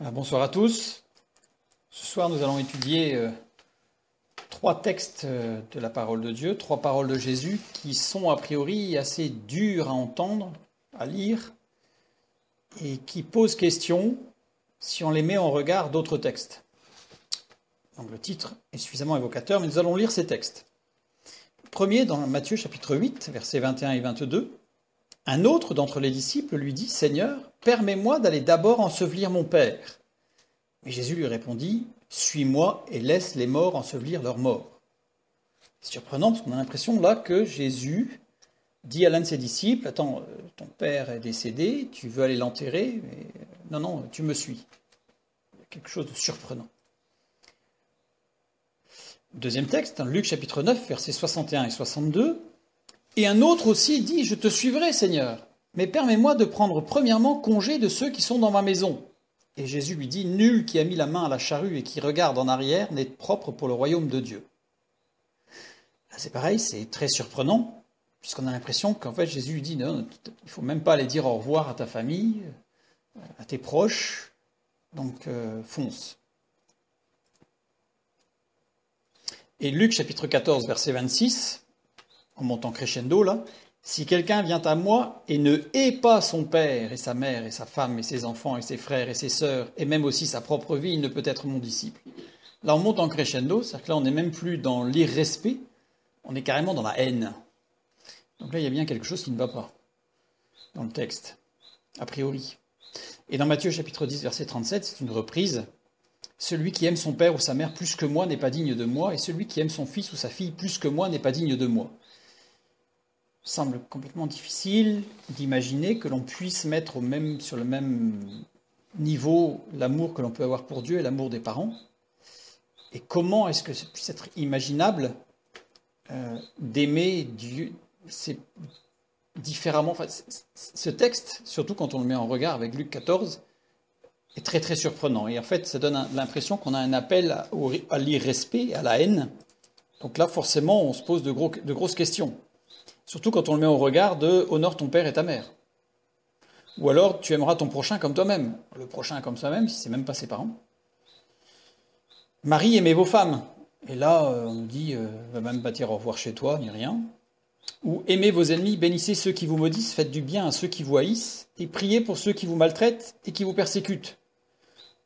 Bonsoir à tous. Ce soir, nous allons étudier trois textes de la parole de Dieu, trois paroles de Jésus qui sont a priori assez dures à entendre, à lire, et qui posent question si on les met en regard d'autres textes. Donc le titre est suffisamment évocateur, mais nous allons lire ces textes. Le premier, dans Matthieu chapitre 8, versets 21 et 22, « Un autre d'entre les disciples lui dit, « Seigneur, permets-moi d'aller d'abord ensevelir mon père. » Mais Jésus lui répondit, « Suis-moi et laisse les morts ensevelir leurs morts. » C'est surprenant parce qu'on a l'impression là que Jésus dit à l'un de ses disciples, « Attends, ton père est décédé, tu veux aller l'enterrer, mais non, tu me suis. » Il y a quelque chose de surprenant. Deuxième texte, Luc chapitre 9, versets 61 et 62. « Et un autre aussi dit, « Je te suivrai, Seigneur, mais permets-moi de prendre premièrement congé de ceux qui sont dans ma maison. » Et Jésus lui dit, « Nul qui a mis la main à la charrue et qui regarde en arrière n'est propre pour le royaume de Dieu. » Là, c'est pareil, c'est très surprenant, puisqu'on a l'impression qu'en fait Jésus lui dit, « Non, il ne faut même pas aller dire au revoir à ta famille, à tes proches, donc fonce. » Et Luc chapitre 14, verset 26, en montant crescendo là, « Si quelqu'un vient à moi et ne hait pas son père et sa mère et sa femme et ses enfants et ses frères et ses sœurs et même aussi sa propre vie, il ne peut être mon disciple. » Là, on monte en crescendo, c'est-à-dire que là, on n'est même plus dans l'irrespect, on est carrément dans la haine. Donc là, il y a bien quelque chose qui ne va pas dans le texte, a priori. Et dans Matthieu chapitre 10, verset 37, c'est une reprise. « Celui qui aime son père ou sa mère plus que moi n'est pas digne de moi, et celui qui aime son fils ou sa fille plus que moi n'est pas digne de moi. » Il semble complètement difficile d'imaginer que l'on puisse mettre sur le même niveau l'amour que l'on peut avoir pour Dieu et l'amour des parents. Et comment est-ce que ça puisse être imaginable d'aimer Dieu différemment. Enfin, ce texte, surtout quand on le met en regard avec Luc 14, est très très surprenant. Et en fait, ça donne l'impression qu'on a un appel à l'irrespect, à la haine. Donc là, forcément, on se pose de grosses questions. Surtout quand on le met au regard de « honore ton père et ta mère ». Ou alors « tu aimeras ton prochain comme toi-même ». Le prochain comme soi-même, si c'est même pas ses parents. « Marie, aimez vos femmes ». Et là, on nous dit « va même pas dire au revoir chez toi, ni rien ». Ou « aimez vos ennemis, bénissez ceux qui vous maudissent, faites du bien à ceux qui vous haïssent, et priez pour ceux qui vous maltraitent et qui vous persécutent ».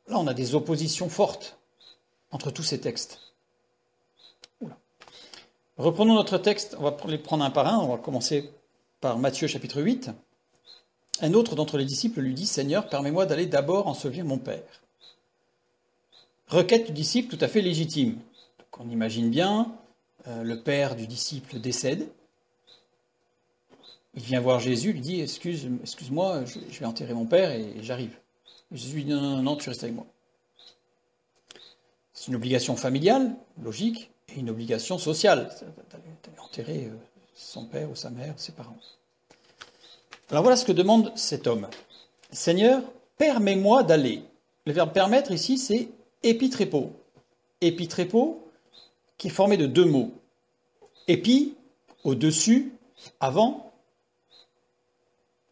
Là, on a des oppositions fortes entre tous ces textes. Oula. Reprenons notre texte, on va les prendre un par un, on va commencer par Matthieu chapitre 8. Un autre d'entre les disciples lui dit, « Seigneur, permets-moi d'aller d'abord ensevelir mon père. » Requête du disciple tout à fait légitime. Donc on imagine bien, le père du disciple décède, il vient voir Jésus, lui dit, « Excuse-moi, je vais enterrer mon père et j'arrive. » Jésus lui dit, « Non, tu restes avec moi. » C'est une obligation familiale, logique, et une obligation sociale, d'aller enterrer son père ou sa mère, ses parents. Alors voilà ce que demande cet homme. « Seigneur, permets-moi d'aller. » Le verbe permettre ici, c'est épitrépo. Épitrépo, qui est formé de deux mots. Épi, au-dessus, avant,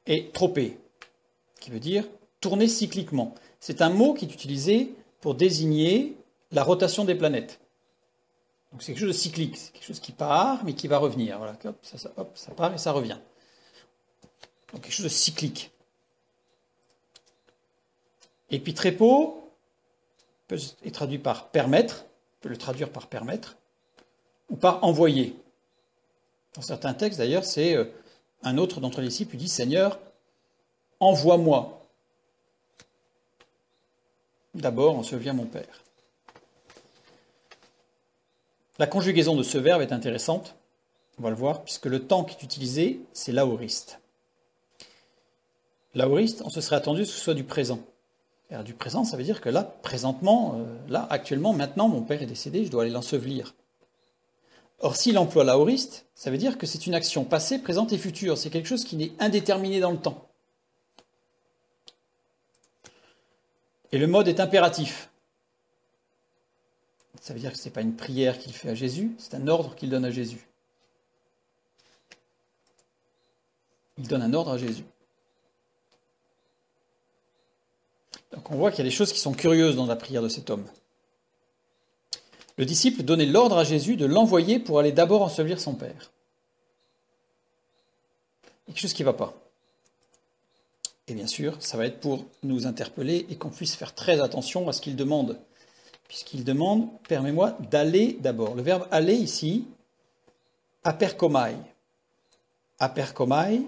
et tropé, qui veut dire tourner cycliquement. C'est un mot qui est utilisé pour désigner la rotation des planètes. Donc c'est quelque chose de cyclique, c'est quelque chose qui part, mais qui va revenir. Voilà, ça part et ça revient. Donc quelque chose de cyclique. Épitrépo peut être traduit par permettre, on peut le traduire par permettre, ou par envoyer. Dans certains textes, d'ailleurs, c'est un autre d'entre les disciples qui dit « Seigneur, envoie-moi. D'abord, ensevelir mon père. » La conjugaison de ce verbe est intéressante, on va le voir, puisque le temps qui est utilisé, c'est l'aoriste. L'aoriste, on se serait attendu que ce soit du présent. Alors, du présent, ça veut dire que là, présentement, actuellement, maintenant, mon père est décédé, je dois aller l'ensevelir. Or, s'il emploie l'aoriste, ça veut dire que c'est une action passée, présente et future. C'est quelque chose qui n'est indéterminé dans le temps. Et le mode est impératif. Ça veut dire que ce n'est pas une prière qu'il fait à Jésus, c'est un ordre qu'il donne à Jésus. Il donne un ordre à Jésus. Donc on voit qu'il y a des choses qui sont curieuses dans la prière de cet homme. Le disciple donnait l'ordre à Jésus de l'envoyer pour aller d'abord ensevelir son père. Quelque chose qui ne va pas. Et bien sûr, ça va être pour nous interpeller et qu'on puisse faire très attention à ce qu'il demande. Puisqu'il demande, permets-moi d'aller d'abord. Le verbe aller ici, aperkomai. Aperkomai,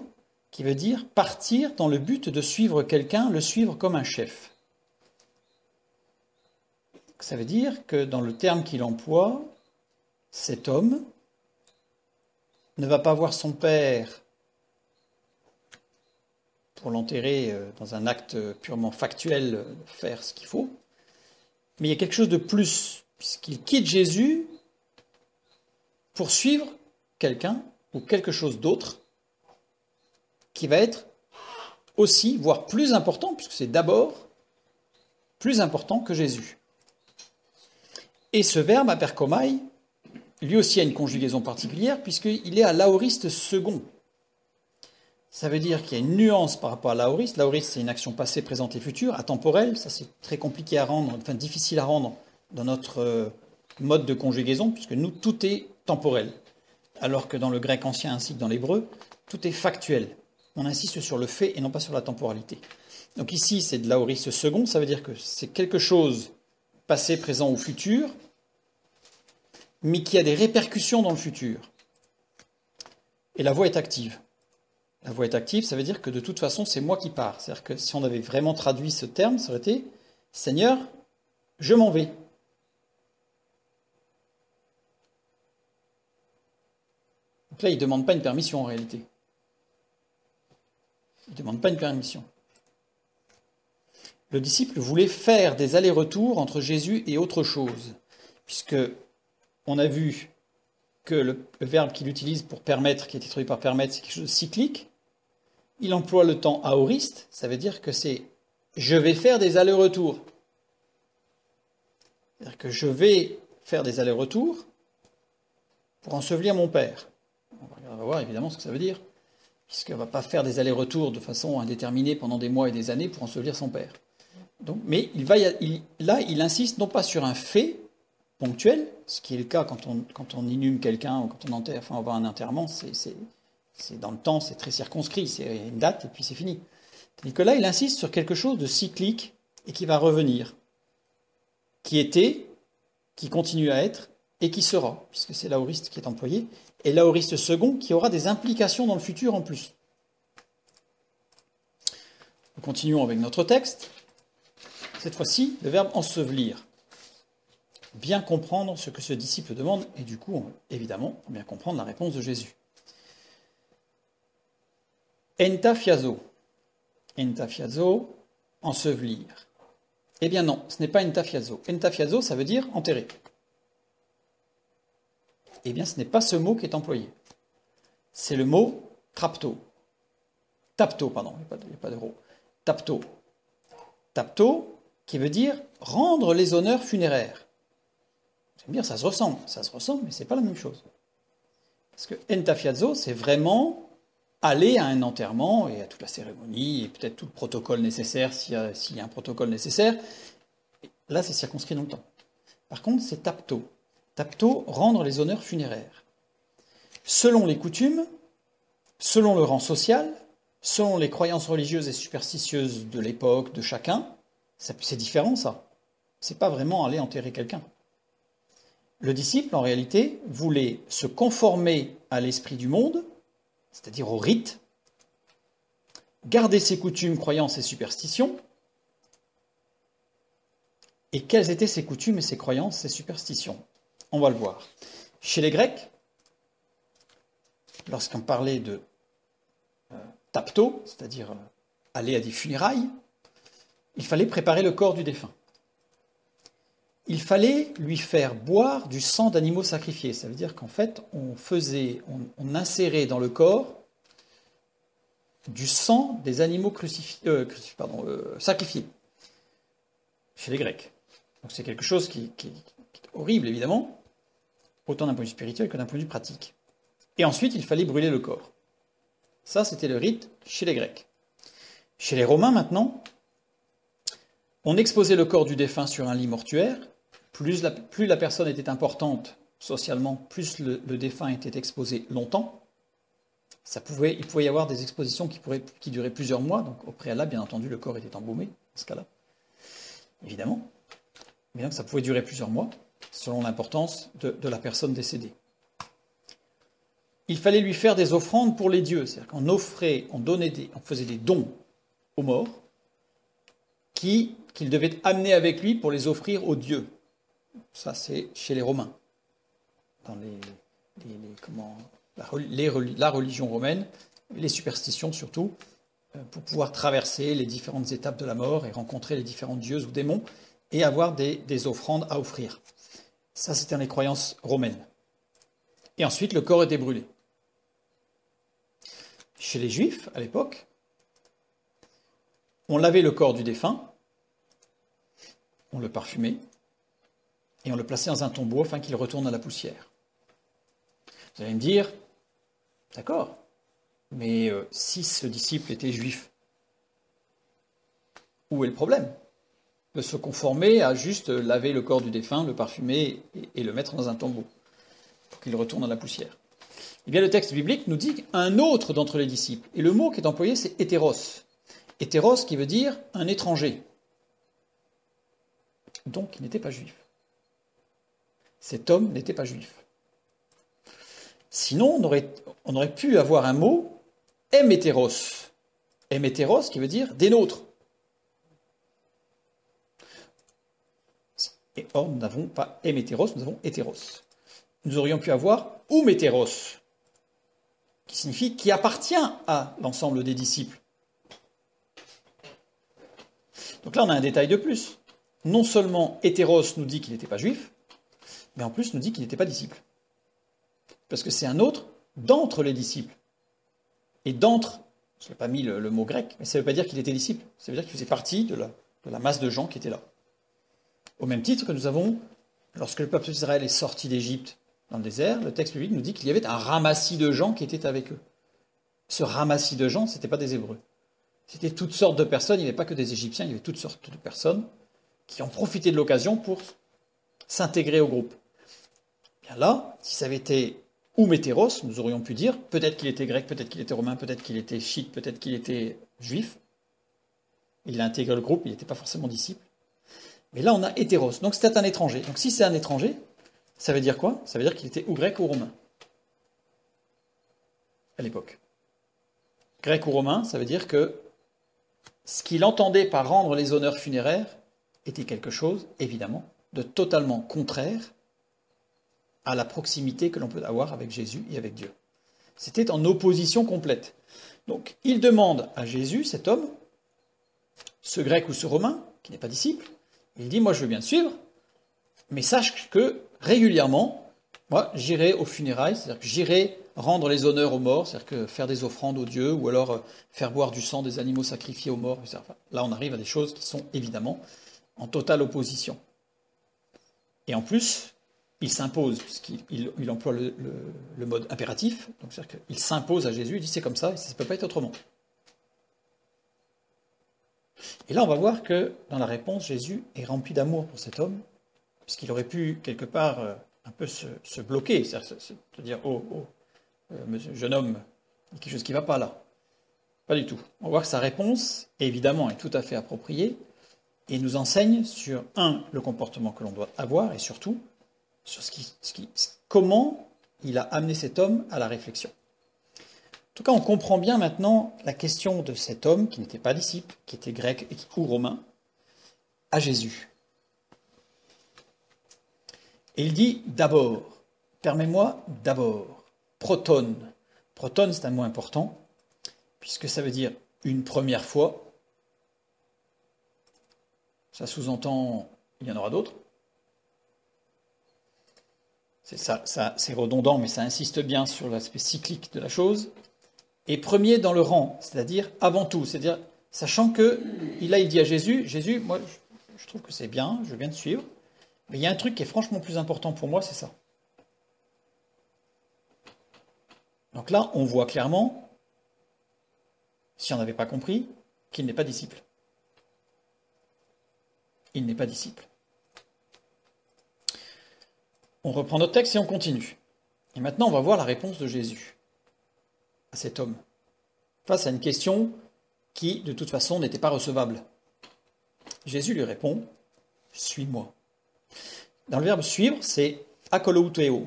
qui veut dire partir dans le but de suivre quelqu'un, le suivre comme un chef. Ça veut dire que dans le terme qu'il emploie, cet homme ne va pas voir son père pour l'enterrer dans un acte purement factuel, faire ce qu'il faut, mais il y a quelque chose de plus, puisqu'il quitte Jésus pour suivre quelqu'un ou quelque chose d'autre qui va être aussi, voire plus important, puisque c'est d'abord plus important que Jésus. Et ce verbe, aperkomai, lui aussi a une conjugaison particulière, puisqu'il est à l'aoriste second. Ça veut dire qu'il y a une nuance par rapport à l'aoriste. L'aoriste, c'est une action passée, présente et future, atemporelle. Ça, c'est très compliqué à rendre, enfin difficile à rendre dans notre mode de conjugaison, puisque nous, tout est temporel. Alors que dans le grec ancien ainsi que dans l'hébreu, tout est factuel. On insiste sur le fait et non pas sur la temporalité. Donc ici, c'est de l'aoriste second. Ça veut dire que c'est quelque chose passé, présent ou futur, mais qui a des répercussions dans le futur. Et la voix est active. La voix est active, ça veut dire que de toute façon, c'est moi qui pars. C'est-à-dire que si on avait vraiment traduit ce terme, ça aurait été « Seigneur, je m'en vais ». Donc là, il ne demande pas une permission en réalité. Il ne demande pas une permission. Le disciple voulait faire des allers-retours entre Jésus et autre chose, puisque on a vu que le verbe qu'il utilise pour permettre, qui a été traduit par permettre, c'est quelque chose de cyclique. Il emploie le temps aoriste, ça veut dire que c'est « je vais faire des allers-retours ». C'est-à-dire que je vais faire des allers-retours pour ensevelir mon père. On va voir évidemment ce que ça veut dire, puisqu'on ne va pas faire des allers-retours de façon indéterminée pendant des mois et des années pour ensevelir son père. Donc, mais il insiste non pas sur un fait ponctuel, ce qui est le cas quand on inhume quelqu'un ou quand on enterre, enfin on va à un enterrement, c'est dans le temps, c'est très circonscrit, c'est une date et puis c'est fini. Tandis que là, il insiste sur quelque chose de cyclique et qui va revenir, qui était, qui continue à être et qui sera, puisque c'est l'aoriste qui est employé, et l'aoriste second qui aura des implications dans le futur en plus. Nous continuons avec notre texte. Cette fois-ci, le verbe ensevelir. Bien comprendre ce que ce disciple demande, et du coup, évidemment, bien comprendre la réponse de Jésus. Entafiazo. Entafiazo, ensevelir. Eh bien non, ce n'est pas entafiazo. Entafiazo, ça veut dire enterrer. Eh bien, ce n'est pas ce mot qui est employé. C'est le mot trapto. Tapto, pardon, il n'y a pas de rot. Tapto. Tapto, qui veut dire rendre les honneurs funéraires. Vous allez me dire, ça se ressemble, mais ce n'est pas la même chose. Parce que entafiazo, c'est vraiment aller à un enterrement et à toute la cérémonie et peut-être tout le protocole nécessaire s'il y a un protocole nécessaire. Là, c'est circonscrit dans le temps. Par contre, c'est tapto. Tapto, rendre les honneurs funéraires. Selon les coutumes, selon le rang social, selon les croyances religieuses et superstitieuses de l'époque, de chacun, c'est différent ça. C'est pas vraiment aller enterrer quelqu'un. Le disciple, en réalité, voulait se conformer à l'esprit du monde, c'est-à-dire au rite, garder ses coutumes, croyances et superstitions. Et quelles étaient ses coutumes et ses croyances, ses superstitions? On va le voir. Chez les Grecs, lorsqu'on parlait de tapto, c'est-à-dire aller à des funérailles, il fallait préparer le corps du défunt. Il fallait lui faire boire du sang d'animaux sacrifiés. Ça veut dire qu'en fait, on insérait dans le corps du sang des animaux sacrifiés chez les Grecs. Donc c'est quelque chose qui est horrible, évidemment, autant d'un point de vue spirituel que d'un point de vue pratique. Et ensuite, il fallait brûler le corps. Ça, c'était le rite chez les Grecs. Chez les Romains, maintenant, On exposait le corps du défunt sur un lit mortuaire. Plus la personne était importante socialement, plus le défunt était exposé longtemps. Il pouvait y avoir des expositions qui duraient plusieurs mois. Donc au préalable, bien entendu, le corps était embaumé, dans ce cas-là, évidemment. Mais donc ça pouvait durer plusieurs mois, selon l'importance de la personne décédée. Il fallait lui faire des offrandes pour les dieux. C'est-à-dire qu'on offrait, on faisait des dons aux morts qu'il devait amener avec lui pour les offrir aux dieux. Ça, c'est chez les Romains. Dans la religion romaine, les superstitions surtout, pour pouvoir traverser les différentes étapes de la mort et rencontrer les différentes dieux ou démons et avoir des offrandes à offrir. Ça, c'était dans les croyances romaines. Et ensuite, le corps était brûlé. Chez les Juifs, à l'époque, on lavait le corps du défunt, on le parfumait, et on le plaçait dans un tombeau afin qu'il retourne à la poussière. Vous allez me dire, d'accord, mais si ce disciple était juif, où est le problème de se conformer à juste laver le corps du défunt, le parfumer et le mettre dans un tombeau pour qu'il retourne à la poussière? Eh bien, le texte biblique nous dit un autre d'entre les disciples. Et le mot qui est employé, c'est hétéros. Hétéros qui veut dire un étranger. Donc, il n'était pas juif. Cet homme n'était pas juif. Sinon, on aurait pu avoir un mot, hémétéros. Hémétéros qui veut dire des nôtres. Et or, nous n'avons pas hémétéros, nous avons hétéros. Nous aurions pu avoir oumétéros, qui signifie qui appartient à l'ensemble des disciples. Donc là, on a un détail de plus. Non seulement hétéros nous dit qu'il n'était pas juif, mais en plus nous dit qu'il n'était pas disciple. Parce que c'est un autre d'entre les disciples. Et d'entre, je n'ai pas mis le mot grec, mais ça ne veut pas dire qu'il était disciple. Ça veut dire qu'il faisait partie de la masse de gens qui étaient là. Au même titre que nous avons, lorsque le peuple d'Israël est sorti d'Égypte dans le désert, le texte biblique nous dit qu'il y avait un ramassis de gens qui étaient avec eux. Ce ramassis de gens, ce n'était pas des Hébreux. C'était toutes sortes de personnes, il n'y avait pas que des Égyptiens, il y avait toutes sortes de personnes qui ont profité de l'occasion pour s'intégrer au groupe. Bien là, si ça avait été oumétéros, nous aurions pu dire peut-être qu'il était grec, peut-être qu'il était romain, peut-être qu'il était scythe, peut-être qu'il était juif. Il a intégré le groupe, il n'était pas forcément disciple. Mais là, on a hétéros, donc c'était un étranger. Donc si c'est un étranger, ça veut dire quoi? Ça veut dire qu'il était ou grec ou romain, à l'époque. Grec ou romain, ça veut dire que ce qu'il entendait par rendre les honneurs funéraires était quelque chose, évidemment, de totalement contraire à la proximité que l'on peut avoir avec Jésus et avec Dieu. C'était en opposition complète. Donc, il demande à Jésus, cet homme, ce grec ou ce romain, qui n'est pas disciple, il dit, moi je veux bien te suivre, mais sache que régulièrement, moi j'irai aux funérailles, c'est-à-dire que j'irai rendre les honneurs aux morts, c'est-à-dire que faire des offrandes aux dieux, ou alors faire boire du sang des animaux sacrifiés aux morts, etc. Là on arrive à des choses qui sont évidemment en totale opposition. Et en plus, il s'impose, puisqu'il emploie le mode impératif, donc c'est-à-dire qu'il s'impose à Jésus, il dit c'est comme ça, et ça ne peut pas être autrement. Et là, on va voir que dans la réponse, Jésus est rempli d'amour pour cet homme, puisqu'il aurait pu quelque part un peu se bloquer, c'est-à-dire se dire jeune homme, il y a quelque chose qui ne va pas là. Pas du tout. On va voir que sa réponse, évidemment, est tout à fait appropriée et nous enseigne sur, le comportement que l'on doit avoir et surtout, sur comment il a amené cet homme à la réflexion. En tout cas, on comprend bien maintenant la question de cet homme qui n'était pas disciple, qui était grec ou romain, à Jésus. Et il dit d'abord, permets-moi d'abord, proton. Proton, c'est un mot important, puisque ça veut dire une première fois. Ça sous-entend, il y en aura d'autres. C'est redondant, mais ça insiste bien sur l'aspect cyclique de la chose. Et premier dans le rang, c'est-à-dire avant tout, c'est-à-dire sachant que là il dit à Jésus, moi je trouve que c'est bien, je veux bien te suivre, mais il y a un truc qui est franchement plus important pour moi, c'est ça. Donc là, on voit clairement, si on n'avait pas compris, qu'il n'est pas disciple. il n'est pas disciple. On reprend notre texte et on continue. Et maintenant, on va voir la réponse de Jésus à cet homme, face à une question qui, de toute façon, n'était pas recevable. Jésus lui répond, « Suis-moi ». Dans le verbe « suivre », c'est « akolouteo »,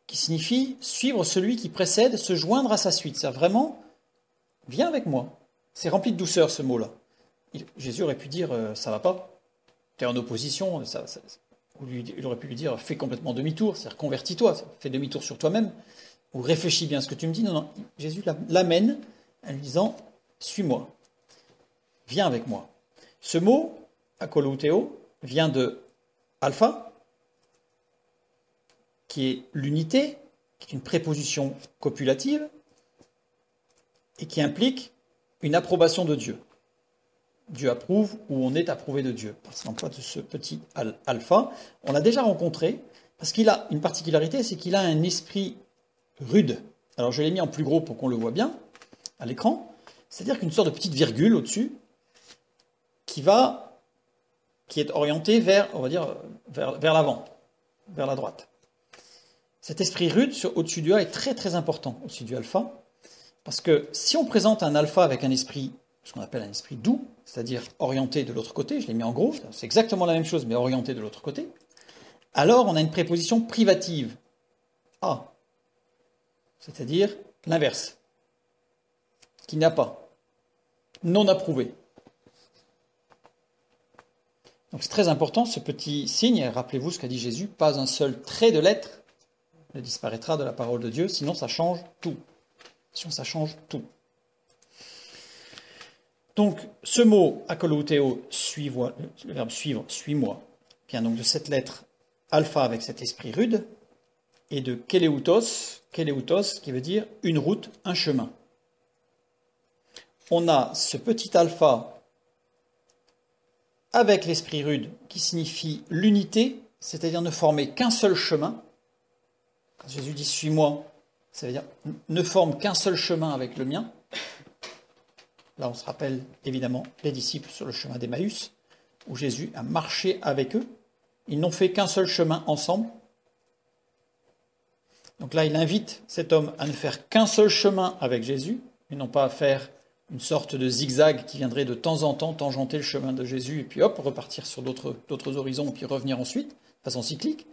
qui signifie suivre celui qui précède, se joindre à sa suite. C'est vraiment, viens avec moi. C'est rempli de douceur, ce mot-là. Jésus aurait pu dire, ça va pas, tu es en opposition, ou il aurait pu lui dire, fais complètement demi-tour, c'est-à-dire convertis-toi, fais demi-tour sur toi-même, ou réfléchis bien à ce que tu me dis. Non, non, Jésus l'amène en lui disant, suis-moi, viens avec moi. Ce mot, akolouteo, vient de alpha, qui est l'unité, qui est une préposition copulative, et qui implique une approbation de Dieu. Dieu approuve ou on est approuvé de Dieu. Par l'emploi de ce petit alpha, on l'a déjà rencontré, parce qu'il a une particularité, c'est qu'il a un esprit rude. Alors je l'ai mis en plus gros pour qu'on le voit bien à l'écran, c'est-à-dire qu'une sorte de petite virgule au-dessus qui est orientée vers, on va dire, vers l'avant, vers la droite. Cet esprit rude au-dessus du A est très très important, au-dessus du alpha, parce que si on présente un alpha avec un esprit, ce qu'on appelle un esprit doux, c'est-à-dire orienté de l'autre côté, je l'ai mis en gros, c'est exactement la même chose, mais orienté de l'autre côté, alors on a une préposition privative, A, c'est-à-dire l'inverse, qui n'a pas, non approuvé. Donc c'est très important ce petit signe, rappelez-vous ce qu'a dit Jésus, pas un seul trait de lettre ne disparaîtra de la parole de Dieu, sinon ça change tout. Sinon ça change tout. Donc ce mot akolouteo, le verbe suivre, suis-moi, vient donc de cette lettre alpha avec cet esprit rude, et de keleutos qui veut dire une route, un chemin. On a ce petit alpha avec l'esprit rude qui signifie l'unité, c'est-à-dire ne former qu'un seul chemin. Quand Jésus dit « suis-moi », ça veut dire « ne forme qu'un seul chemin avec le mien ». Là, on se rappelle évidemment les disciples sur le chemin d'Emmaüs, où Jésus a marché avec eux. Ils n'ont fait qu'un seul chemin ensemble. Donc là, il invite cet homme à ne faire qu'un seul chemin avec Jésus, et non pas à faire une sorte de zigzag qui viendrait de temps en temps tangenter le chemin de Jésus, et puis hop, repartir sur d'autres horizons, et puis revenir ensuite, de façon cyclique.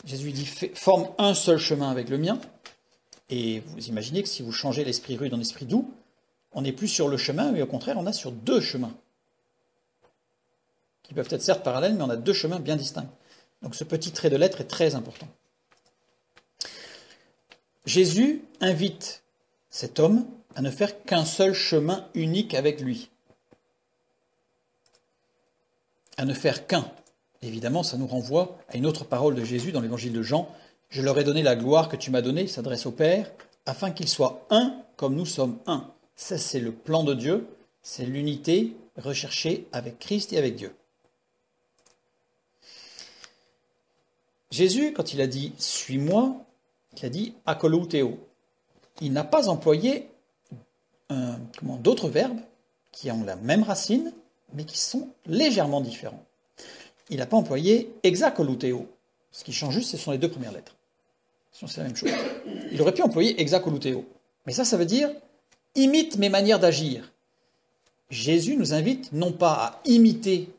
Jésus dit, forme un seul chemin avec le mien. Et vous imaginez que si vous changez l'esprit rude en esprit doux, on n'est plus sur le chemin, mais au contraire, on a sur deux chemins. Qui peuvent être certes parallèles, mais on a deux chemins bien distincts. Donc ce petit trait de lettre est très important. Jésus invite cet homme à ne faire qu'un seul chemin unique avec lui. À ne faire qu'un. Évidemment, ça nous renvoie à une autre parole de Jésus dans l'évangile de Jean. « Je leur ai donné la gloire que tu m'as donnée », il s'adresse au Père, « afin qu'ils soient un comme nous sommes un ». Ça, c'est le plan de Dieu, c'est l'unité recherchée avec Christ et avec Dieu. Jésus, quand il a dit « suis-moi », il a dit « akolouteo ». Il n'a pas employé d'autres verbes qui ont la même racine, mais qui sont légèrement différents. Il n'a pas employé exakolouteo. Ce qui change juste, ce sont les deux premières lettres. Sinon, c'est la même chose. Il aurait pu employer exakolouteo. Mais ça veut dire imite mes manières d'agir. Jésus nous invite non pas à imiter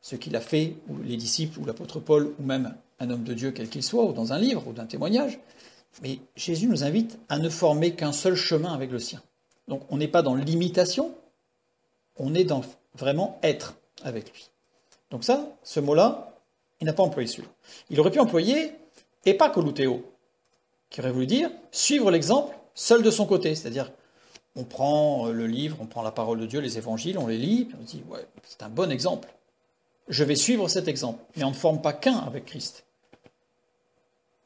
ce qu'il a fait, ou les disciples, ou l'apôtre Paul, ou même un homme de Dieu quel qu'il soit, ou dans un livre, ou d'un témoignage, mais Jésus nous invite à ne former qu'un seul chemin avec le sien. Donc on n'est pas dans l'imitation, on est dans vraiment être avec lui. Donc ça, ce mot-là, il n'a pas employé celui-là. Il aurait pu employer epakolouteo, qui aurait voulu dire suivre l'exemple seul de son côté, c'est-à-dire on prend le livre, on prend la parole de Dieu, les évangiles, on les lit, puis on se dit ouais, c'est un bon exemple. Je vais suivre cet exemple, mais on ne forme pas qu'un avec Christ.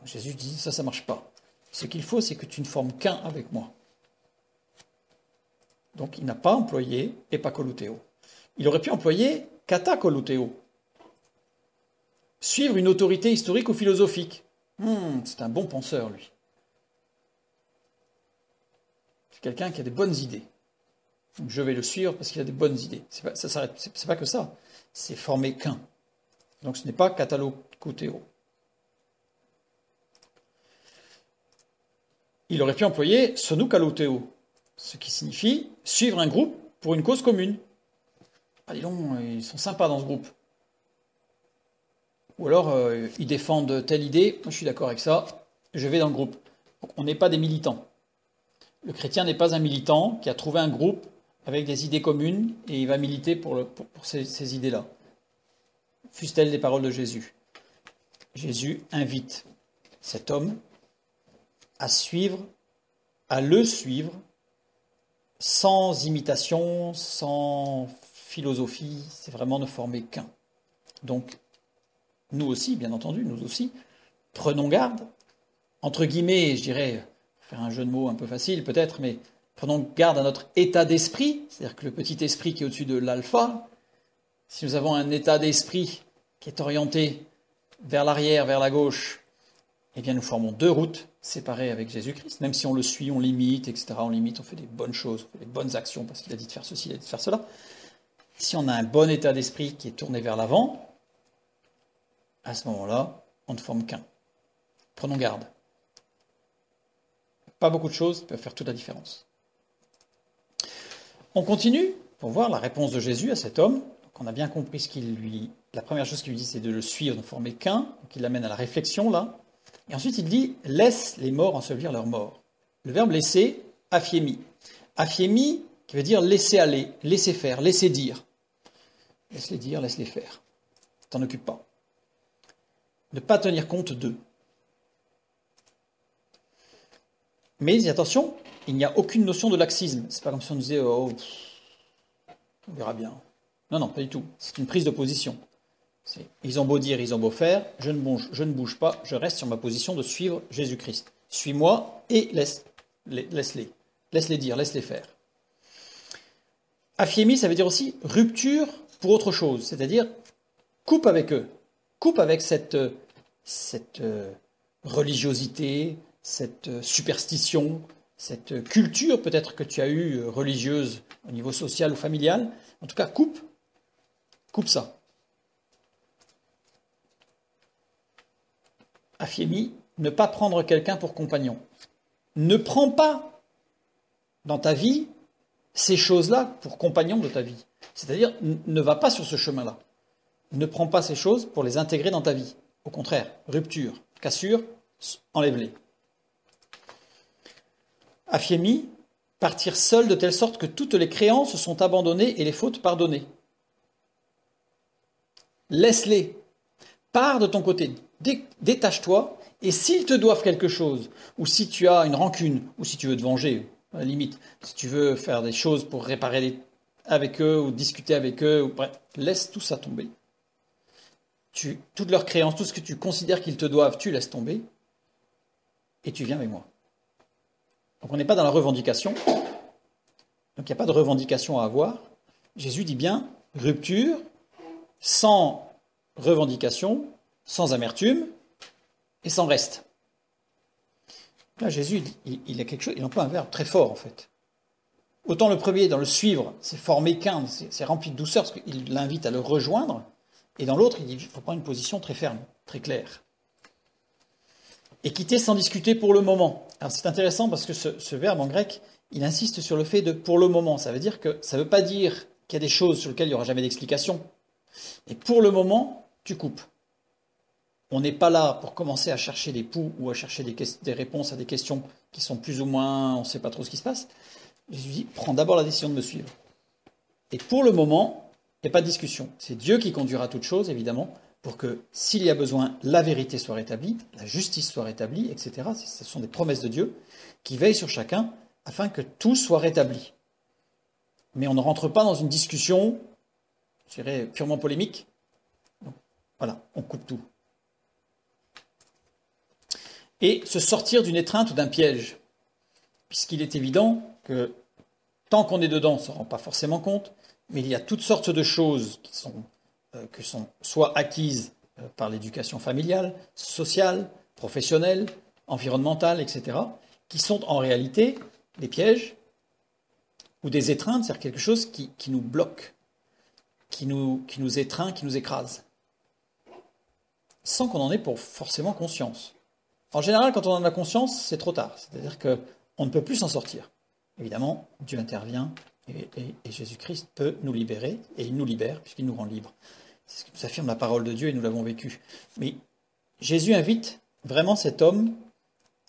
Jésus dit ça ne marche pas. Ce qu'il faut, c'est que tu ne formes qu'un avec moi. Donc il n'a pas employé epakolouteo. Il aurait pu employer katakolouteo. Suivre une autorité historique ou philosophique. C'est un bon penseur, lui. C'est quelqu'un qui a des bonnes idées. Donc je vais le suivre parce qu'il a des bonnes idées. Ça s'arrête. C'est pas que ça. C'est former qu'un. Donc ce n'est pas katalokuteo. Il aurait pu employer sonukaluteo, ce qui signifie suivre un groupe pour une cause commune. Ah, dis donc, ils sont sympas dans ce groupe. Ou alors, ils défendent telle idée, moi je suis d'accord avec ça, je vais dans le groupe. Donc, on n'est pas des militants. Le chrétien n'est pas un militant qui a trouvé un groupe avec des idées communes et il va militer pour ces idées-là. Fussent-elles les paroles de Jésus. Jésus invite cet homme à suivre, à le suivre, sans imitation, sans philosophie, c'est vraiment ne former qu'un. Donc, nous aussi, bien entendu, nous aussi, prenons garde, entre guillemets, je dirais, faire un jeu de mots un peu facile peut-être, mais prenons garde à notre état d'esprit, c'est-à-dire que le petit esprit qui est au-dessus de l'alpha, si nous avons un état d'esprit qui est orienté vers l'arrière, vers la gauche, eh bien nous formons deux routes séparées avec Jésus-Christ. Même si on le suit, on l'imite, etc. On l'imite, on fait des bonnes choses, on fait des bonnes actions parce qu'il a dit de faire ceci, il a dit de faire cela. Si on a un bon état d'esprit qui est tourné vers l'avant, à ce moment-là, on ne forme qu'un. Prenons garde. Pas beaucoup de choses peuvent faire toute la différence. On continue pour voir la réponse de Jésus à cet homme. Donc on a bien compris la première chose qu'il lui dit, c'est de le suivre, de ne former qu'un. Donc il l'amène à la réflexion là. Et ensuite il dit, laisse les morts ensevelir leurs morts. Le verbe laisser, aphiemi. Aphiemi, qui veut dire laisser aller, laisser faire, laisser dire. Laisse-les dire, laisse-les faire. T'en occupe pas. Ne pas tenir compte d'eux. Mais attention, il n'y a aucune notion de laxisme. C'est pas comme si on disait on verra bien. Non, non, pas du tout. C'est une prise de position. Ils ont beau dire, ils ont beau faire, je ne bouge pas, je reste sur ma position de suivre Jésus-Christ. Suis-moi et laisse-les. Laisse-les dire, laisse-les faire. Aphiemi, ça veut dire aussi rupture pour autre chose, c'est-à-dire coupe avec eux. Coupe avec cette religiosité, cette superstition, cette culture peut-être que tu as eue religieuse au niveau social ou familial. En tout cas, coupe ça. Aphiemi, ne pas prendre quelqu'un pour compagnon. Ne prends pas dans ta vie ces choses-là pour compagnon de ta vie. C'est-à-dire, ne va pas sur ce chemin-là. Ne prends pas ces choses pour les intégrer dans ta vie. Au contraire, rupture, cassure, enlève-les. Aphiemi, partir seul de telle sorte que toutes les créances sont abandonnées et les fautes pardonnées. Laisse-les. Pars de ton côté. Détache-toi. Et s'ils te doivent quelque chose, ou si tu as une rancune, ou si tu veux te venger, à la limite, si tu veux faire des choses pour réparer avec eux, ou discuter avec eux, bref, laisse tout ça tomber. Toutes leurs créances, tout ce que tu considères qu'ils te doivent, tu laisses tomber, et tu viens avec moi. Donc on n'est pas dans la revendication, donc il n'y a pas de revendication à avoir. Jésus dit bien, rupture, sans revendication, sans amertume, et sans reste. Là, Jésus, il a quelque chose, il emploie un verbe très fort, en fait. Autant le premier, dans le suivre, c'est former qu'un, c'est rempli de douceur, parce qu'il l'invite à le rejoindre, et dans l'autre, il dit, il faut prendre une position très ferme, très claire. Et quitter sans discuter pour le moment. Alors c'est intéressant parce que ce verbe en grec, il insiste sur le fait de pour le moment. Ça veut dire que ça ne veut pas dire qu'il y a des choses sur lesquelles il n'y aura jamais d'explication. Et pour le moment, tu coupes. On n'est pas là pour commencer à chercher des poux ou à chercher des réponses à des questions qui sont plus ou moins, on ne sait pas trop ce qui se passe. Jésus dit, prends d'abord la décision de me suivre. Et pour le moment, il n'y a pas de discussion. C'est Dieu qui conduira toutes choses, évidemment, pour que, s'il y a besoin, la vérité soit rétablie, la justice soit rétablie, etc. Ce sont des promesses de Dieu qui veillent sur chacun afin que tout soit rétabli. Mais on ne rentre pas dans une discussion, je dirais, purement polémique. Donc, voilà, on coupe tout. Et se sortir d'une étreinte ou d'un piège, puisqu'il est évident que tant qu'on est dedans, on ne se rend pas forcément compte, mais il y a toutes sortes de choses qui sont soit acquises par l'éducation familiale, sociale, professionnelle, environnementale, etc., qui sont en réalité des pièges ou des étreintes, c'est-à-dire quelque chose qui nous bloque, qui nous étreint, qui nous écrase, sans qu'on en ait pour forcément conscience. En général, quand on en a conscience, c'est trop tard, c'est-à-dire qu'on ne peut plus s'en sortir. Évidemment, Dieu intervient et Jésus-Christ peut nous libérer, et il nous libère puisqu'il nous rend libres. C'est ce que nous affirme la parole de Dieu et nous l'avons vécu. Mais Jésus invite vraiment cet homme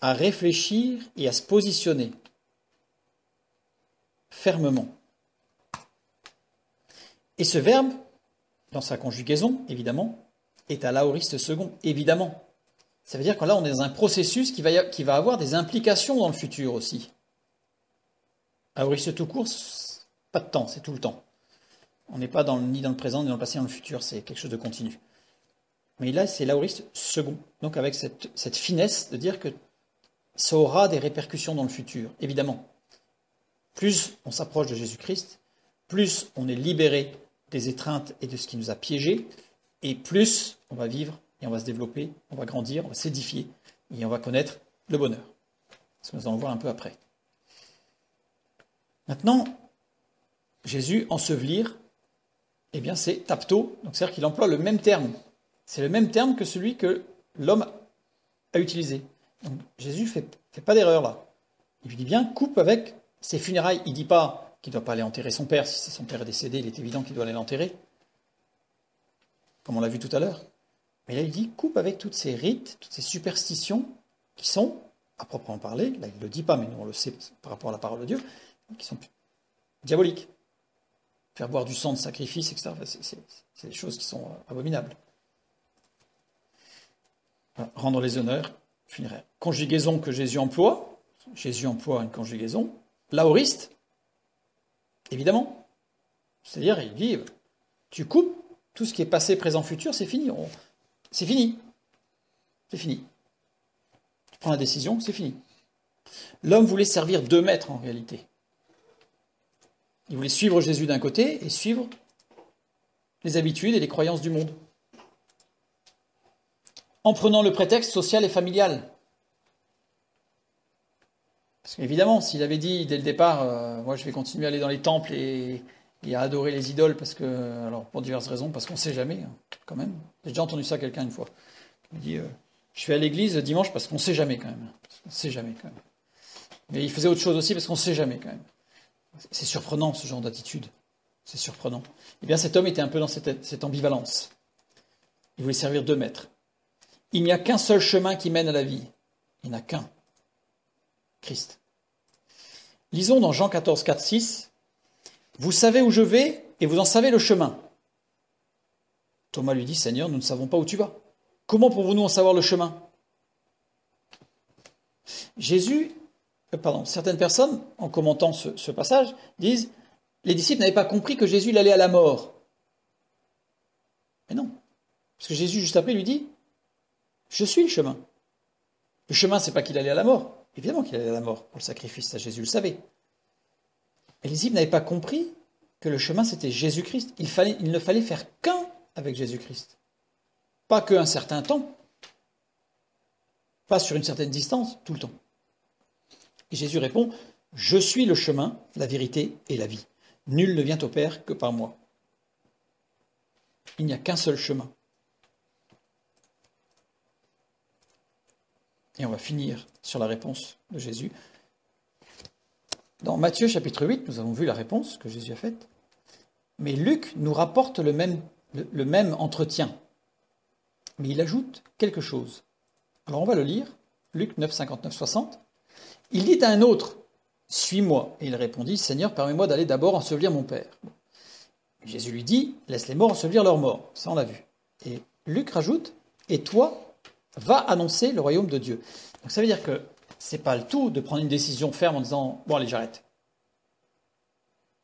à réfléchir et à se positionner fermement. Et ce verbe, dans sa conjugaison, évidemment, est à l'aoriste second, évidemment. Ça veut dire que là, on est dans un processus qui va avoir des implications dans le futur aussi. Aoriste tout court, pas de temps, c'est tout le temps. On n'est pas ni dans le présent, ni dans le passé, ni dans le futur, c'est quelque chose de continu. Mais là, c'est l'aoriste second. Donc avec cette finesse de dire que ça aura des répercussions dans le futur, évidemment. Plus on s'approche de Jésus-Christ, plus on est libéré des étreintes et de ce qui nous a piégés, et plus on va vivre et on va se développer, on va grandir, on va s'édifier, et on va connaître le bonheur. Ce que nous allons voir un peu après. Maintenant, Jésus, ensevelir, eh bien c'est tapto, donc c'est-à-dire qu'il emploie le même terme. C'est le même terme que celui que l'homme a utilisé. Donc Jésus ne fait pas d'erreur là. Il lui dit bien, coupe avec ses funérailles. Il ne dit pas qu'il ne doit pas aller enterrer son père. Si son père est décédé, il est évident qu'il doit aller l'enterrer, comme on l'a vu tout à l'heure. Mais là, il dit, coupe avec toutes ces rites, toutes ces superstitions qui sont, à proprement parler, là il ne le dit pas, mais nous on le sait par rapport à la parole de Dieu, qui sont diaboliques. Faire boire du sang de sacrifice, etc. C'est des choses qui sont abominables. Rendre les honneurs funéraires. Conjugaison que Jésus emploie. Jésus emploie une conjugaison. L'aoriste, évidemment. C'est-à-dire, il dit, tu coupes tout ce qui est passé, présent, futur, c'est fini. C'est fini. C'est fini. Tu prends la décision, c'est fini. L'homme voulait servir 2 maîtres en réalité. Il voulait suivre Jésus d'un côté et suivre les habitudes et les croyances du monde, en prenant le prétexte social et familial. Parce qu'évidemment, s'il avait dit dès le départ, moi je vais continuer à aller dans les temples et à adorer les idoles, parce que, alors pour diverses raisons, parce qu'on ne sait jamais, quand même. J'ai déjà entendu ça quelqu'un une fois. Il dit, je vais à l'église le dimanche parce qu'on ne sait jamais quand même. On ne sait jamais quand même. Mais il faisait autre chose aussi parce qu'on ne sait jamais quand même. C'est surprenant ce genre d'attitude. C'est surprenant. Eh bien cet homme était un peu dans cette ambivalence. Il voulait servir 2 maîtres. Il n'y a qu'un seul chemin qui mène à la vie. Il n'y en a qu'un. Christ. Lisons dans Jean 14, 4, 6. Vous savez où je vais et vous en savez le chemin. Thomas lui dit, Seigneur, nous ne savons pas où tu vas. Comment pouvons-nous en savoir le chemin? Certaines personnes, en commentant ce passage, disent, les disciples n'avaient pas compris que Jésus allait à la mort. Mais non. Parce que Jésus, juste après, lui dit, je suis le chemin. Le chemin, c'est pas qu'il allait à la mort. Évidemment qu'il allait à la mort pour le sacrifice, ça Jésus le savait. Mais les disciples n'avaient pas compris que le chemin, c'était Jésus-Christ. Il ne fallait faire qu'un avec Jésus-Christ. Pas qu'un certain temps. Pas sur une certaine distance, tout le temps. Et Jésus répond, je suis le chemin, la vérité et la vie. Nul ne vient au Père que par moi. Il n'y a qu'un seul chemin. Et on va finir sur la réponse de Jésus. Dans Matthieu chapitre 8, nous avons vu la réponse que Jésus a faite. Mais Luc nous rapporte le même entretien. Mais il ajoute quelque chose. Alors on va le lire. Luc 9, 59, 60. Il dit à un autre, « Suis-moi. » Et il répondit, « Seigneur, permets-moi d'aller d'abord ensevelir mon père. » Jésus lui dit, « Laisse les morts ensevelir leurs morts. » Ça, on l'a vu. Et Luc rajoute, « Et toi, va annoncer le royaume de Dieu. » Donc ça veut dire que c'est pas le tout de prendre une décision ferme en disant « Bon, allez, j'arrête. »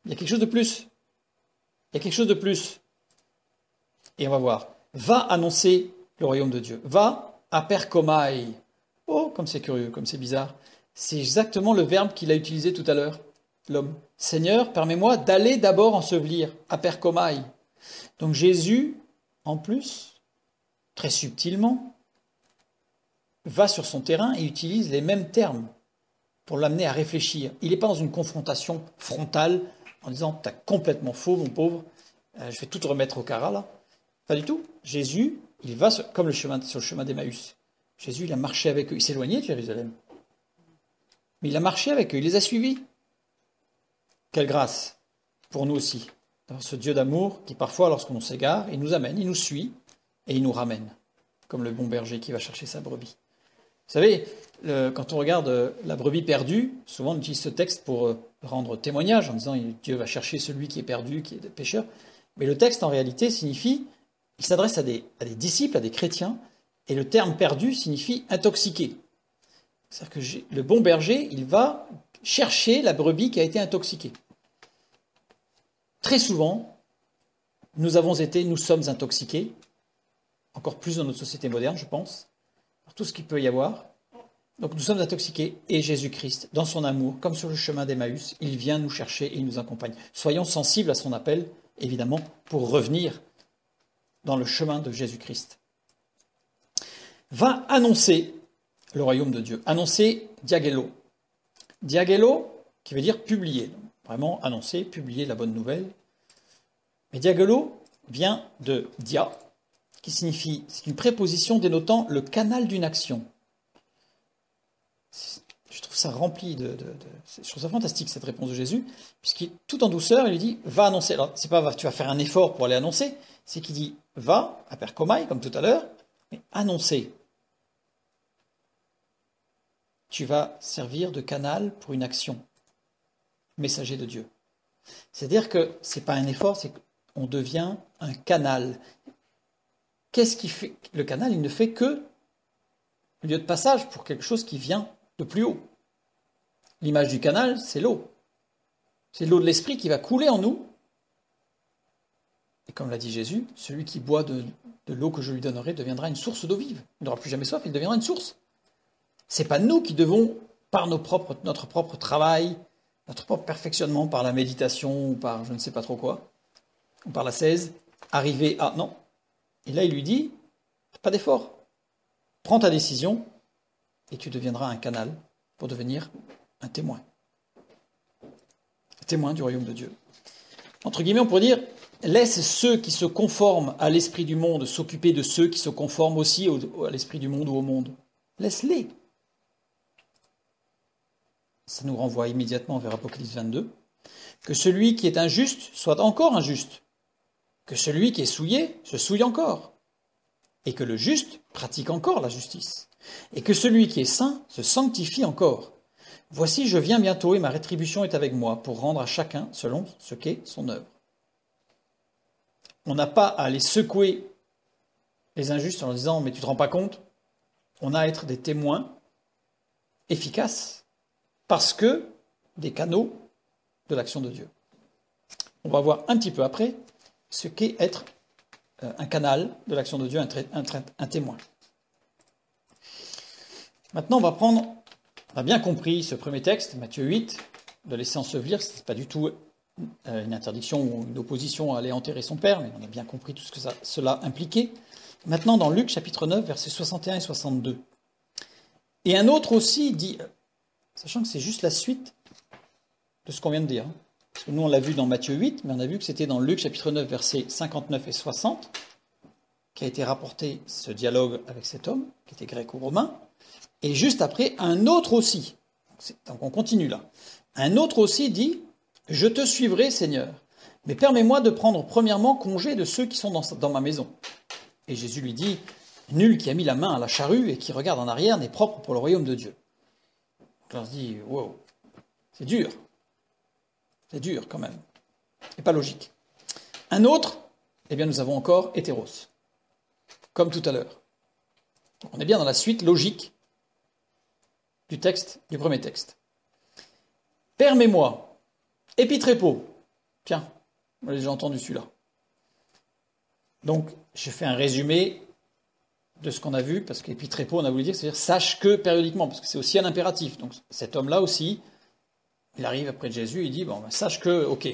Il y a quelque chose de plus. Il y a quelque chose de plus. Et on va voir. Va annoncer le royaume de Dieu. Va aperkomai. Oh, comme c'est curieux, comme c'est bizarre. C'est exactement le verbe qu'il a utilisé tout à l'heure, l'homme. Seigneur, permets-moi d'aller d'abord ensevelir, aperkomai. Donc Jésus, en plus, très subtilement, va sur son terrain et utilise les mêmes termes. pour l'amener à réfléchir. Il n'est pas dans une confrontation frontale en disant « t'as complètement faux, mon pauvre, je vais tout te remettre au carat là ». Pas du tout. Jésus, il va comme sur le chemin d'Emmaüs. Jésus, il a marché avec eux. Il s'éloignait de Jérusalem. Mais il a marché avec eux, il les a suivis. Quelle grâce pour nous aussi, d'avoir ce Dieu d'amour qui parfois, lorsqu'on s'égare, il nous amène, il nous suit et il nous ramène, comme le bon berger qui va chercher sa brebis. Vous savez, quand on regarde la brebis perdue, souvent on utilise ce texte pour rendre témoignage en disant Dieu va chercher celui qui est perdu, qui est pécheur. Mais le texte en réalité signifie, il s'adresse à des disciples, à des chrétiens, et le terme perdu signifie intoxiqué. C'est-à-dire que le bon berger, il va chercher la brebis qui a été intoxiquée. Très souvent, nous sommes intoxiqués, encore plus dans notre société moderne, je pense, par tout ce qu'il peut y avoir. Donc nous sommes intoxiqués, et Jésus-Christ, dans son amour, comme sur le chemin d'Emmaüs, il vient nous chercher et il nous accompagne. Soyons sensibles à son appel, évidemment, pour revenir dans le chemin de Jésus-Christ. Va annoncer le royaume de Dieu. Annoncer diagelo. Diagelo, qui veut dire publier. Vraiment annoncer, publier la bonne nouvelle. Mais diagelo vient de dia, qui signifie, c'est une préposition dénotant le canal d'une action. Je trouve ça rempli je trouve ça fantastique cette réponse de Jésus, puisqu'il, tout en douceur, il lui dit, va annoncer. Alors, c'est pas, tu vas faire un effort pour aller annoncer, c'est qu'il dit, va, aperkomai, comme tout à l'heure, mais annoncer. Tu vas servir de canal pour une action. Messager de Dieu. C'est-à-dire que ce n'est pas un effort, c'est qu'on devient un canal. Qu'est-ce qui fait? Le canal, il ne fait que lieu de passage pour quelque chose qui vient de plus haut. L'image du canal, c'est l'eau. C'est l'eau de l'esprit qui va couler en nous. Et comme l'a dit Jésus, celui qui boit de l'eau que je lui donnerai deviendra une source d'eau vive. Il n'aura plus jamais soif, il deviendra une source. Ce n'est pas nous qui devons, par notre propre travail, notre propre perfectionnement, par la méditation ou par je ne sais pas trop quoi, ou par l'ascèse, arriver à... Non. Et là, il lui dit, pas d'effort. Prends ta décision et tu deviendras un canal pour devenir un témoin. Un témoin du royaume de Dieu. Entre guillemets, on pourrait dire, laisse ceux qui se conforment à l'esprit du monde s'occuper de ceux qui se conforment aussi à l'esprit du monde ou au monde. Laisse-les. Ça nous renvoie immédiatement vers Apocalypse 22. Que celui qui est injuste soit encore injuste. Que celui qui est souillé se souille encore. Et que le juste pratique encore la justice. Et que celui qui est saint se sanctifie encore. Voici, je viens bientôt et ma rétribution est avec moi pour rendre à chacun selon ce qu'est son œuvre. On n'a pas à aller secouer les injustes en leur disant « mais tu ne te rends pas compte ?» On a à être des témoins efficaces parce que des canaux de l'action de Dieu. On va voir un petit peu après ce qu'est être un canal de l'action de Dieu, un témoin. Maintenant, on a bien compris ce premier texte, Matthieu 8, de laisser ensevelir, ce n'est pas du tout une interdiction ou une opposition à aller enterrer son père, mais on a bien compris tout ce que cela impliquait. Maintenant, dans Luc chapitre 9, versets 61 et 62. Et un autre aussi dit, sachant que c'est juste la suite de ce qu'on vient de dire, parce que nous on l'a vu dans Matthieu 8, mais on a vu que c'était dans Luc chapitre 9, versets 59 et 60, qui a été rapporté ce dialogue avec cet homme, qui était grec ou romain, et juste après, un autre aussi, donc on continue là, un autre aussi dit, « Je te suivrai, Seigneur, mais permets-moi de prendre premièrement congé de ceux qui sont dans ma maison. » Et Jésus lui dit, « Nul qui a mis la main à la charrue et qui regarde en arrière n'est propre pour le royaume de Dieu. » Donc on se dit, « Wow, c'est dur. C'est dur quand même. Et pas logique. » Un autre, eh bien nous avons encore hétéros, comme tout à l'heure. On est bien dans la suite logique du texte, du premier texte. Permets-moi, épitrépo. Tiens, moi j'ai déjà entendu celui-là. Donc, je fais un résumé de ce qu'on a vu, parce qu'épitrépo, on a voulu dire, c'est-à-dire sache que périodiquement, parce que c'est aussi un impératif. Donc, cet homme-là aussi, il arrive après Jésus, il dit, bon, ben, sache que, ok,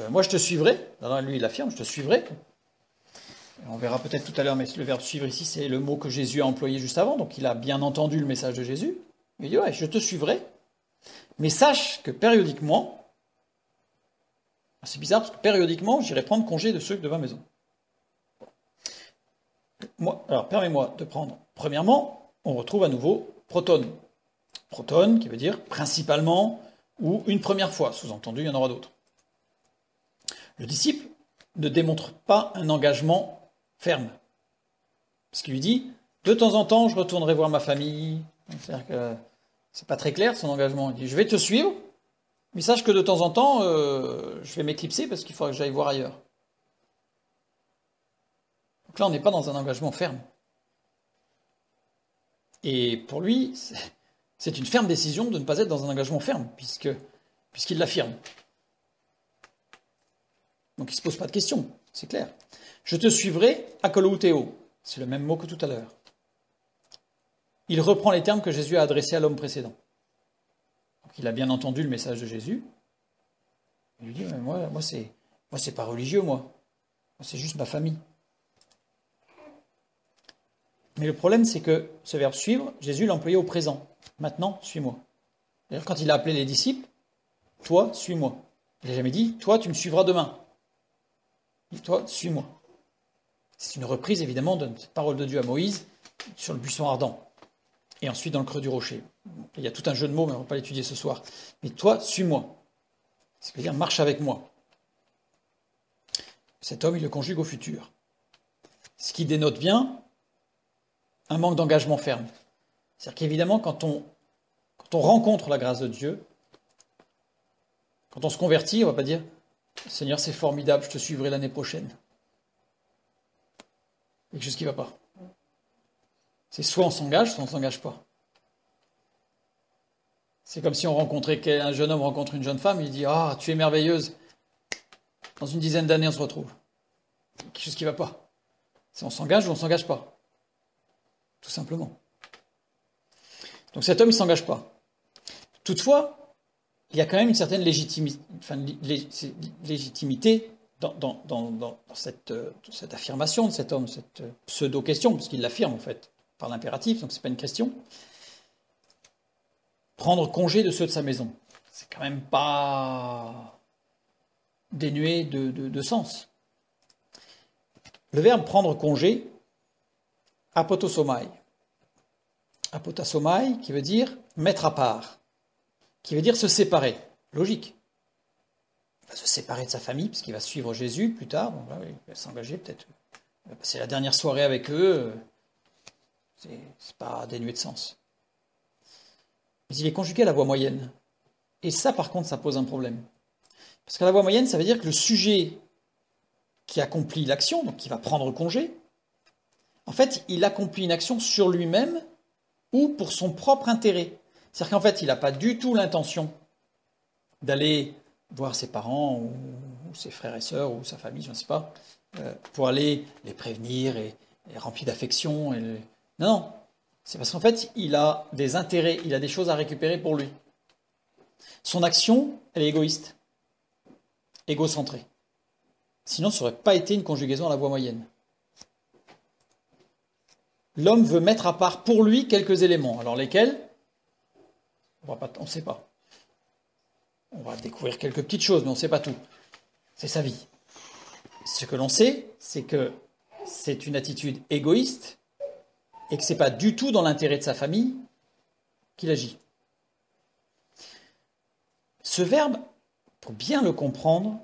moi je te suivrai. Alors, lui, il affirme, je te suivrai. On verra peut-être tout à l'heure, mais le verbe suivre ici, c'est le mot que Jésus a employé juste avant, donc il a bien entendu le message de Jésus. Il dit, ouais, je te suivrai. Mais sache que périodiquement, c'est bizarre parce que périodiquement, j'irai prendre congé de ceux de ma maison. Alors, permets-moi de prendre. Premièrement, on retrouve à nouveau protone. Protone, qui veut dire principalement ou une première fois. Sous-entendu, il y en aura d'autres. Le disciple ne démontre pas un engagement ferme. Parce qu'il lui dit, de temps en temps, je retournerai voir ma famille. C'est-à-dire que c'est pas très clair son engagement. Il dit, je vais te suivre, mais sache que de temps en temps, je vais m'éclipser parce qu'il faudra que j'aille voir ailleurs. Donc là, on n'est pas dans un engagement ferme. Et pour lui, c'est une ferme décision de ne pas être dans un engagement ferme, puisqu'il l'affirme. Donc il ne se pose pas de questions, c'est clair. Je te suivrai à kolouteo. C'est le même mot que tout à l'heure. Il reprend les termes que Jésus a adressés à l'homme précédent. Donc il a bien entendu le message de Jésus. Il lui dit, mais moi c'est pas religieux, moi. C'est juste ma famille. Mais le problème, c'est que ce verbe suivre, Jésus l'a employé au présent. Maintenant, suis-moi. D'ailleurs, quand il a appelé les disciples, toi, suis-moi. Il n'a jamais dit, toi, tu me suivras demain. Il dit, toi, suis-moi. C'est une reprise, évidemment, de cette parole de Dieu à Moïse sur le buisson ardent. Et ensuite dans le creux du rocher. Il y a tout un jeu de mots, mais on ne va pas l'étudier ce soir. Mais toi, suis-moi. C'est-à-dire, marche avec moi. Cet homme, il le conjugue au futur. Ce qui dénote bien un manque d'engagement ferme. C'est-à-dire qu'évidemment, quand on rencontre la grâce de Dieu, quand on se convertit, on ne va pas dire « Seigneur, c'est formidable, je te suivrai l'année prochaine ». Il y a quelque chose qui ne va pas. C'est soit on s'engage, soit on ne s'engage pas. C'est comme si un jeune homme rencontre une jeune femme, il dit « Ah, tu es merveilleuse, dans une dizaine d'années, on se retrouve ». Il y a quelque chose qui ne va pas. C'est on s'engage ou on ne s'engage pas. Tout simplement. Donc cet homme, il ne s'engage pas. Toutefois, il y a quand même une certaine légitimité dans cette affirmation de cet homme, cette pseudo-question, parce qu'il l'affirme en fait, par l'impératif, donc ce n'est pas une question. Prendre congé de ceux de sa maison, c'est quand même pas dénué de sens. Le verbe prendre congé, apotosomai. Apotosomai, qui veut dire mettre à part, qui veut dire se séparer. Logique. Il va se séparer de sa famille, puisqu'il va suivre Jésus plus tard. Bon, là, il va s'engager peut-être. Il va passer la dernière soirée avec eux. C'est pas dénué de sens. Mais il est conjugué à la voix moyenne. Et ça, par contre, ça pose un problème. Parce que la voix moyenne, ça veut dire que le sujet qui accomplit l'action, donc qui va prendre congé, en fait, il accomplit une action sur lui-même ou pour son propre intérêt. C'est-à-dire qu'en fait, il n'a pas du tout l'intention d'aller voir ses parents ou ses frères et sœurs ou sa famille, je ne sais pas, pour aller les prévenir et les remplir d'affection. Non, c'est parce qu'en fait, il a des intérêts, il a des choses à récupérer pour lui. Son action, elle est égoïste, égocentrée. Sinon, ça n'aurait pas été une conjugaison à la voix moyenne. L'homme veut mettre à part pour lui quelques éléments. Alors lesquels ? On ne sait pas. On va découvrir quelques petites choses, mais on ne sait pas tout. C'est sa vie. Ce que l'on sait, c'est que c'est une attitude égoïste et que ce n'est pas du tout dans l'intérêt de sa famille qu'il agit. Ce verbe, pour bien le comprendre,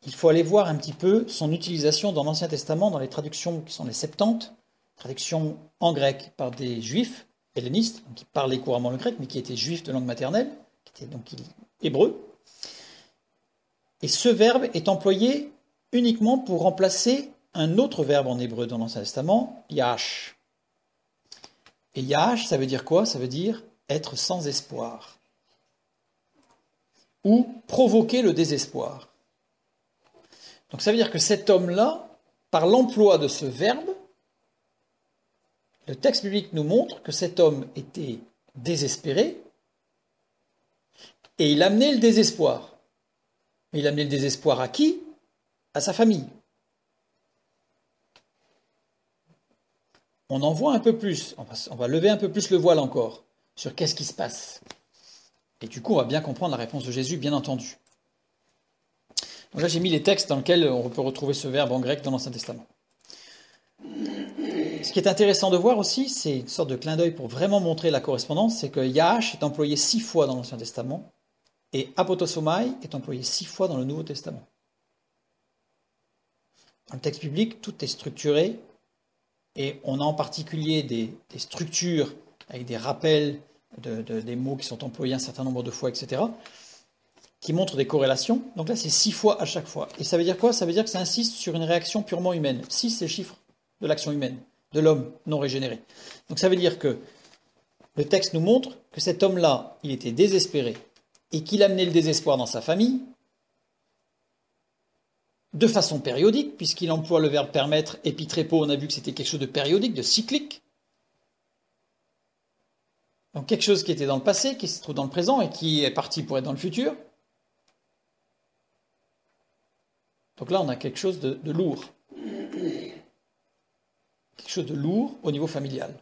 il faut aller voir un petit peu son utilisation dans l'Ancien Testament, dans les traductions qui sont les Septante, traductions en grec par des juifs hellénistes, qui parlaient couramment le grec, mais qui étaient juifs de langue maternelle, qui étaient donc hébreux. Et ce verbe est employé uniquement pour remplacer un autre verbe en hébreu dans l'Ancien Testament, yash. Et yash, ça veut dire quoi ? Ça veut dire être sans espoir. Ou provoquer le désespoir. Donc ça veut dire que cet homme-là, par l'emploi de ce verbe, le texte biblique nous montre que cet homme était désespéré et il amenait le désespoir. Mais il amenait le désespoir à qui ? À sa famille. On en voit un peu plus, on va lever un peu plus le voile encore sur qu'est-ce qui se passe. Et du coup, on va bien comprendre la réponse de Jésus, bien entendu. Donc là, j'ai mis les textes dans lesquels on peut retrouver ce verbe en grec dans l'Ancien Testament. Ce qui est intéressant de voir aussi, c'est une sorte de clin d'œil pour vraiment montrer la correspondance, c'est que Yahash est employé 6 fois dans l'Ancien Testament et apotosomai est employé 6 fois dans le Nouveau Testament. Dans le texte biblique, tout est structuré et on a en particulier des structures avec des rappels des mots qui sont employés un certain nombre de fois, etc., qui montrent des corrélations. Donc là, c'est 6 fois à chaque fois. Et ça veut dire quoi? Ça veut dire que ça insiste sur une réaction purement humaine. 6, c'est le chiffre de l'action humaine, de l'homme non régénéré. Donc ça veut dire que le texte nous montre que cet homme-là, il était désespéré et qu'il amenait le désespoir dans sa famille de façon périodique, puisqu'il emploie le verbe permettre, épitrépo, on a vu que c'était quelque chose de périodique, de cyclique. Donc quelque chose qui était dans le passé, qui se trouve dans le présent et qui est parti pour être dans le futur. Donc là, on a quelque chose de lourd. Quelque chose de lourd au niveau familial.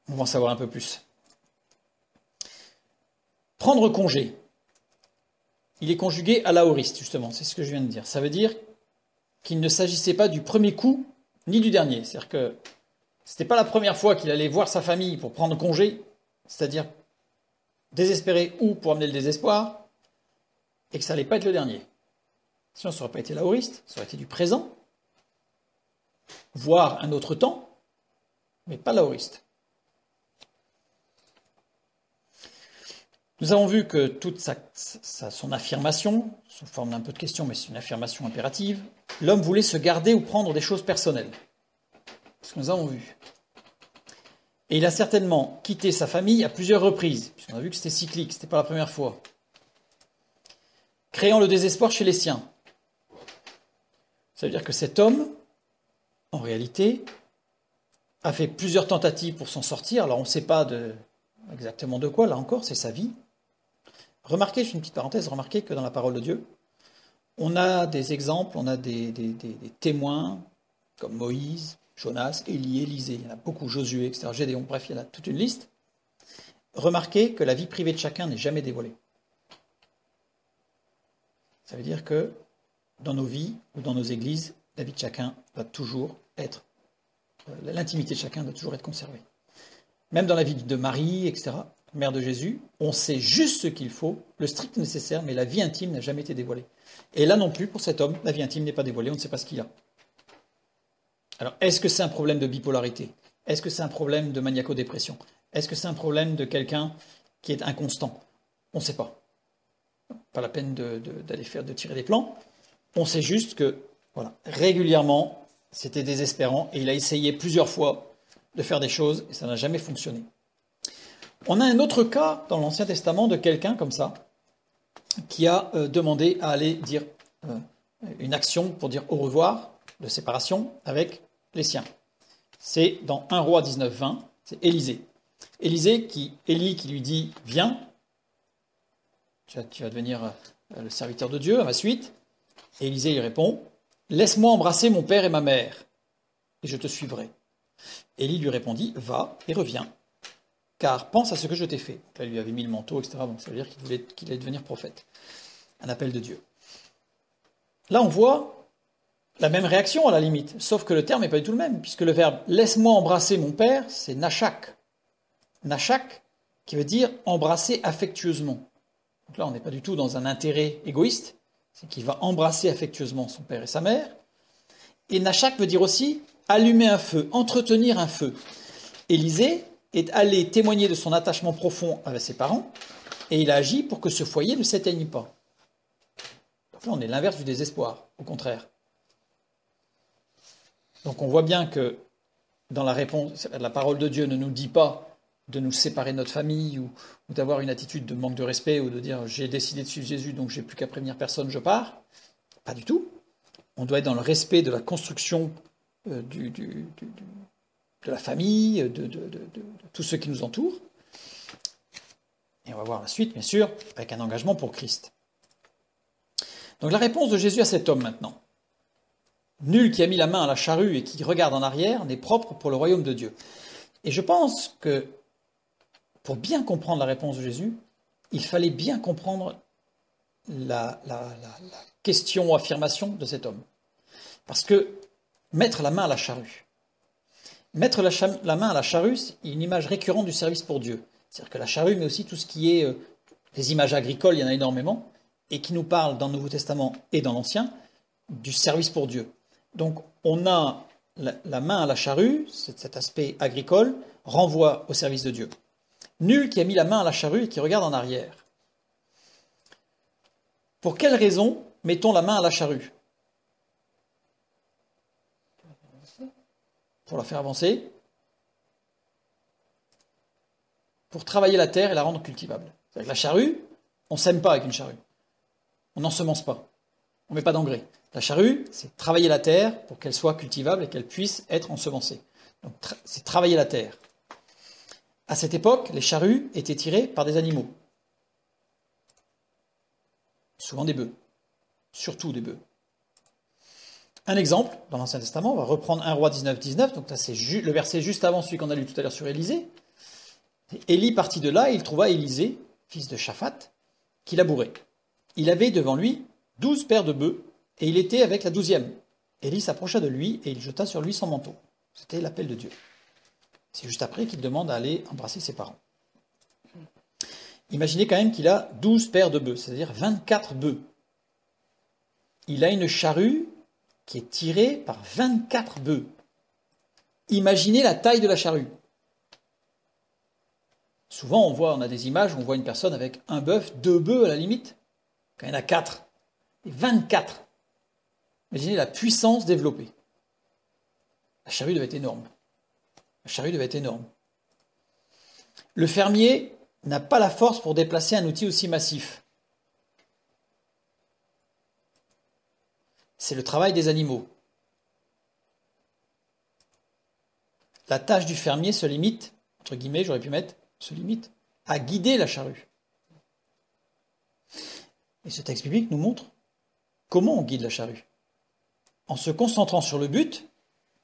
On va en savoir un peu plus. Prendre congé. Il est conjugué à l'aoriste, justement, c'est ce que je viens de dire. Ça veut dire qu'il ne s'agissait pas du premier coup, ni du dernier. C'est-à-dire que ce n'était pas la première fois qu'il allait voir sa famille pour prendre congé, c'est-à-dire désespéré ou pour amener le désespoir, et que ça n'allait pas être le dernier. Sinon, ça n'aurait pas été l'aoriste, ça aurait été du présent, voire un autre temps, mais pas l'aoriste. Nous avons vu que toute son affirmation, sous forme d'un peu de question, mais c'est une affirmation impérative, l'homme voulait se garder ou prendre des choses personnelles. C'est ce que nous avons vu. Et il a certainement quitté sa famille à plusieurs reprises, puisqu'on a vu que c'était cyclique, ce n'était pas la première fois. Créant le désespoir chez les siens. Ça veut dire que cet homme, en réalité, a fait plusieurs tentatives pour s'en sortir. Alors on ne sait pas exactement de quoi, là encore, c'est sa vie. Remarquez, je fais une petite parenthèse, remarquez que dans la parole de Dieu, on a des exemples, on a des témoins comme Moïse, Jonas, Élie, Élisée, il y en a beaucoup, Josué, etc., Gédéon, bref, il y en a toute une liste. Remarquez que la vie privée de chacun n'est jamais dévoilée. Ça veut dire que dans nos vies ou dans nos églises, la vie de chacun va toujours être, l'intimité de chacun doit toujours être conservée. Même dans la vie de Marie, etc., mère de Jésus, on sait juste ce qu'il faut, le strict nécessaire, mais la vie intime n'a jamais été dévoilée. Et là non plus, pour cet homme, la vie intime n'est pas dévoilée, on ne sait pas ce qu'il a. Alors, est-ce que c'est un problème de bipolarité? Est-ce que c'est un problème de maniaco-dépression? Est-ce que c'est un problème de quelqu'un qui est inconstant? On ne sait pas. Pas la peine de tirer des plans. On sait juste que, voilà, régulièrement, c'était désespérant et il a essayé plusieurs fois de faire des choses et ça n'a jamais fonctionné. On a un autre cas dans l'Ancien Testament de quelqu'un comme ça qui a demandé à aller dire une action pour dire au revoir de séparation avec les siens. C'est dans 1 Roi 19, 20, c'est Élisée. Élie qui lui dit « Viens, tu vas devenir le serviteur de Dieu à ma suite. » Et Élisée lui répond « Laisse-moi embrasser mon père et ma mère, et je te suivrai. » Élie lui répondit « Va et reviens, car pense à ce que je t'ai fait. » Là, il lui avait mis le manteau, etc. Donc, ça veut dire qu'il allait devenir prophète. Un appel de Dieu. Là, on voit la même réaction à la limite, sauf que le terme n'est pas du tout le même, puisque le verbe « laisse-moi embrasser mon père », c'est « nachak ». Nachak, qui veut dire « embrasser affectueusement ». Donc là, on n'est pas du tout dans un intérêt égoïste, c'est qu'il va embrasser affectueusement son père et sa mère. Et nachak veut dire aussi « allumer un feu », entretenir un feu. Élisée est allé témoigner de son attachement profond avec ses parents, et il a agi pour que ce foyer ne s'éteigne pas. Donc là, on est l'inverse du désespoir, au contraire. Donc on voit bien que dans la réponse, la parole de Dieu ne nous dit pas de nous séparer de notre famille ou d'avoir une attitude de manque de respect ou de dire j'ai décidé de suivre Jésus donc j'ai plus qu'à prévenir personne, je pars. Pas du tout. On doit être dans le respect de la construction de la famille, de tous ceux qui nous entourent. Et on va voir la suite, bien sûr, avec un engagement pour Christ. Donc la réponse de Jésus à cet homme maintenant. Nul qui a mis la main à la charrue et qui regarde en arrière n'est propre pour le royaume de Dieu. Et je pense que pour bien comprendre la réponse de Jésus, il fallait bien comprendre la question ou affirmation de cet homme. Parce que mettre la main à la charrue, mettre la main à la charrue, c'est une image récurrente du service pour Dieu. C'est-à-dire que la charrue, mais aussi tout ce qui est les images agricoles, il y en a énormément, et qui nous parlent dans le Nouveau Testament et dans l'Ancien, du service pour Dieu. Donc on a la main à la charrue, cet aspect agricole, renvoie au service de Dieu. Nul qui a mis la main à la charrue et qui regarde en arrière. Pour quelle raison mettons la main à la charrue? Pour la faire avancer, pour travailler la terre et la rendre cultivable. C'est-à-dire que la charrue, on ne sème pas avec une charrue. On n'ensemence pas. On ne met pas d'engrais. La charrue, c'est travailler la terre pour qu'elle soit cultivable et qu'elle puisse être ensemencée. Donc c'est travailler la terre. À cette époque, les charrues étaient tirées par des animaux. Souvent des bœufs. Surtout des bœufs. Un exemple, dans l'Ancien Testament, on va reprendre 1 Roi 19, 19, donc là c'est le verset juste avant celui qu'on a lu tout à l'heure sur Élisée. Élie partit de là et il trouva Élisée, fils de Shaphat, qui labourait. Il avait devant lui 12 paires de bœufs, et il était avec la 12e. Élie s'approcha de lui et il jeta sur lui son manteau. C'était l'appel de Dieu. C'est juste après qu'il demande à aller embrasser ses parents. Imaginez quand même qu'il a 12 paires de bœufs, c'est-à-dire 24 bœufs. Il a une charrue qui est tirée par 24 bœufs. Imaginez la taille de la charrue. Souvent, on a des images où on voit une personne avec un bœuf, 2 bœufs à la limite. Quand il y en a 4, et 24. Imaginez la puissance développée. La charrue devait être énorme. La charrue devait être énorme. Le fermier n'a pas la force pour déplacer un outil aussi massif. C'est le travail des animaux. La tâche du fermier se limite, entre guillemets, j'aurais pu mettre, se limite à guider la charrue. Et ce texte biblique nous montre comment on guide la charrue. En se concentrant sur le but,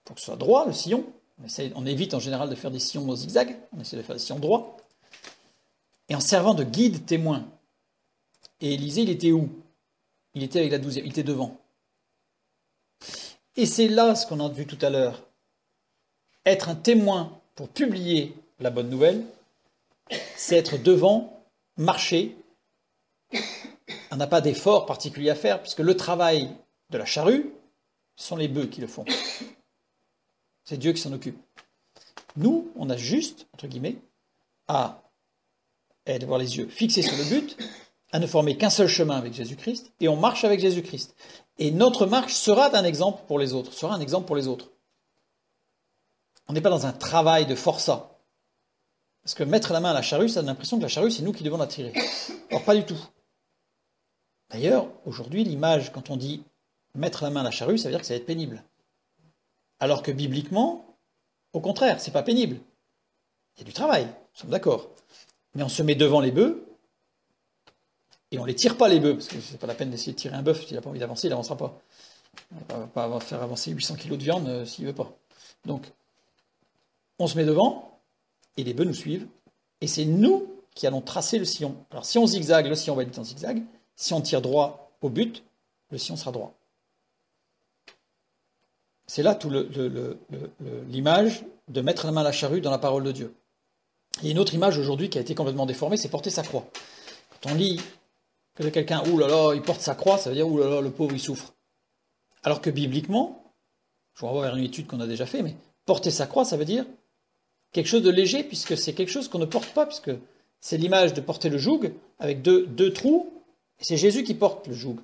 pour que ce soit droit, le sillon. On évite en général de faire des sillons au zigzag, on essaie de faire des sillons droits. Et en servant de guide témoin. Et Élisée, il était où? Il était avec la 12e, il était devant. Et c'est là ce qu'on a vu tout à l'heure. Être un témoin pour publier la bonne nouvelle, c'est être devant, marcher. On n'a pas d'effort particulier à faire, puisque le travail de la charrue, ce sont les bœufs qui le font. C'est Dieu qui s'en occupe. Nous, on a juste, entre guillemets, à avoir les yeux fixés sur le but, à ne former qu'un seul chemin avec Jésus-Christ, et on marche avec Jésus-Christ. Et notre marche sera un exemple pour les autres, sera un exemple pour les autres. On n'est pas dans un travail de forçat. Parce que mettre la main à la charrue, ça donne l'impression que la charrue, c'est nous qui devons la tirer. Or, pas du tout. D'ailleurs, aujourd'hui, l'image, quand on dit mettre la main à la charrue, ça veut dire que ça va être pénible. Alors que bibliquement, au contraire, c'est pas pénible. Il y a du travail, nous sommes d'accord. Mais on se met devant les bœufs, et on ne les tire pas les bœufs, parce que c'est pas la peine d'essayer de tirer un bœuf, s'il n'a pas envie d'avancer, il n'avancera pas. On ne va pas faire avancer 800 kilos de viande s'il ne veut pas. Donc, on se met devant, et les bœufs nous suivent, et c'est nous qui allons tracer le sillon. Alors si on zigzague, le sillon va être en zigzag. Si on tire droit au but, le sillon sera droit. C'est là tout l'image de mettre la main à la charrue dans la parole de Dieu. Il y a une autre image aujourd'hui qui a été complètement déformée, c'est porter sa croix. Quand on lit que quelqu'un, ouh là là, il porte sa croix, ça veut dire, ouh là là, le pauvre, il souffre. Alors que bibliquement, je vous renvoie vers une étude qu'on a déjà fait, mais porter sa croix, ça veut dire quelque chose de léger, puisque c'est quelque chose qu'on ne porte pas, puisque c'est l'image de porter le joug avec deux trous, et c'est Jésus qui porte le joug.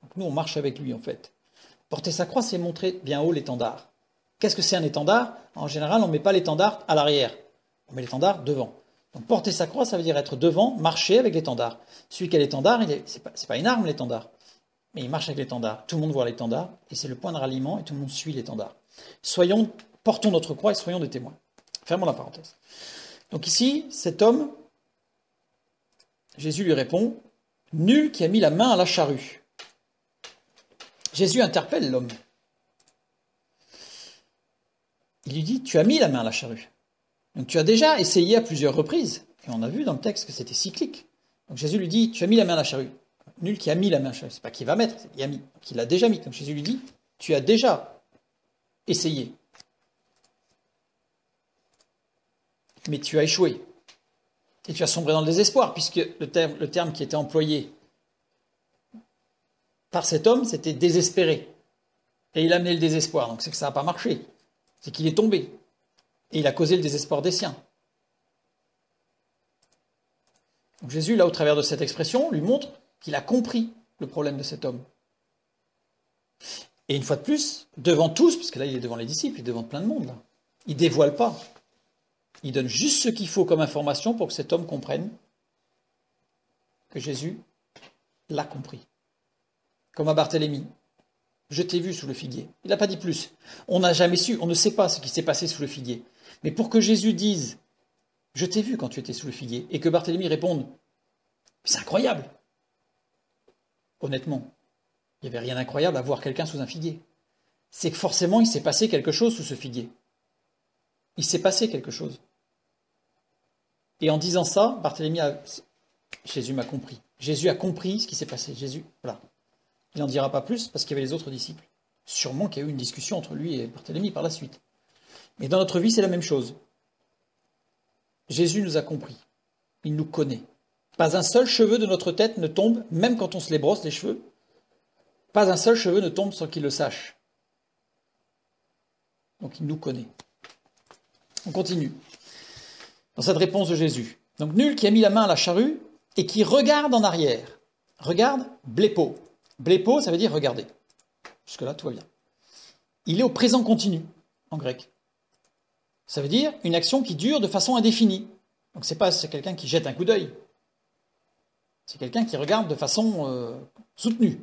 Donc nous, on marche avec lui, en fait. Porter sa croix, c'est montrer bien haut l'étendard. Qu'est-ce que c'est un étendard? En général, on ne met pas l'étendard à l'arrière. On met l'étendard devant. Donc porter sa croix, ça veut dire être devant, marcher avec l'étendard. Celui qui a l'étendard, c'est pas une arme, l'étendard. Mais il marche avec l'étendard. Tout le monde voit l'étendard, et c'est le point de ralliement, et tout le monde suit l'étendard. Portons notre croix et soyons des témoins. Fermons la parenthèse. Donc ici, cet homme, Jésus lui répond, « Nul qui a mis la main à la charrue. » Jésus interpelle l'homme. Il lui dit, « Tu as mis la main à la charrue. Donc tu as déjà essayé à plusieurs reprises Et on a vu dans le texte que c'était cyclique. Donc Jésus lui dit, tu as mis la main à la charrue. Nul qui a mis la main à la charrue. C'est pas qu'il va mettre, c'est qu'il a mis. Donc il l'a déjà mis. Donc Jésus lui dit, tu as déjà essayé. Mais tu as échoué. Et tu as sombré dans le désespoir, puisque le terme qui était employé par cet homme, c'était désespéré. Et il a amené le désespoir. Donc c'est que ça n'a pas marché. C'est qu'il est tombé. Et il a causé le désespoir des siens. Donc Jésus, là, au travers de cette expression, lui montre qu'il a compris le problème de cet homme. Et une fois de plus, devant tous, parce que là, il est devant les disciples, il est devant plein de monde. Là. Il ne dévoile pas. Il donne juste ce qu'il faut comme information pour que cet homme comprenne que Jésus l'a compris. Comme à Barthélemy. Je t'ai vu sous le figuier. Il n'a pas dit plus. On n'a jamais su, on ne sait pas ce qui s'est passé sous le figuier. Mais pour que Jésus dise « Je t'ai vu quand tu étais sous le figuier » et que Barthélemy réponde « C'est incroyable !» Honnêtement, il n'y avait rien d'incroyable à voir quelqu'un sous un figuier. C'est que forcément, il s'est passé quelque chose sous ce figuier. Il s'est passé quelque chose. Et en disant ça, Jésus m'a compris. Jésus a compris ce qui s'est passé. Jésus, voilà. Il n'en dira pas plus parce qu'il y avait les autres disciples. Sûrement qu'il y a eu une discussion entre lui et Barthélemy par la suite. Mais dans notre vie, c'est la même chose. Jésus nous a compris. Il nous connaît. Pas un seul cheveu de notre tête ne tombe, même quand on se les brosse, les cheveux. Pas un seul cheveu ne tombe sans qu'il le sache. Donc il nous connaît. On continue. Dans cette réponse de Jésus. Donc nul qui a mis la main à la charrue et qui regarde en arrière. Regarde, blépo. Blépo, ça veut dire regarder. Jusque-là, tout va bien. Il est au présent continu, en grec. Ça veut dire une action qui dure de façon indéfinie. Donc c'est quelqu'un qui jette un coup d'œil. C'est quelqu'un qui regarde de façon soutenue,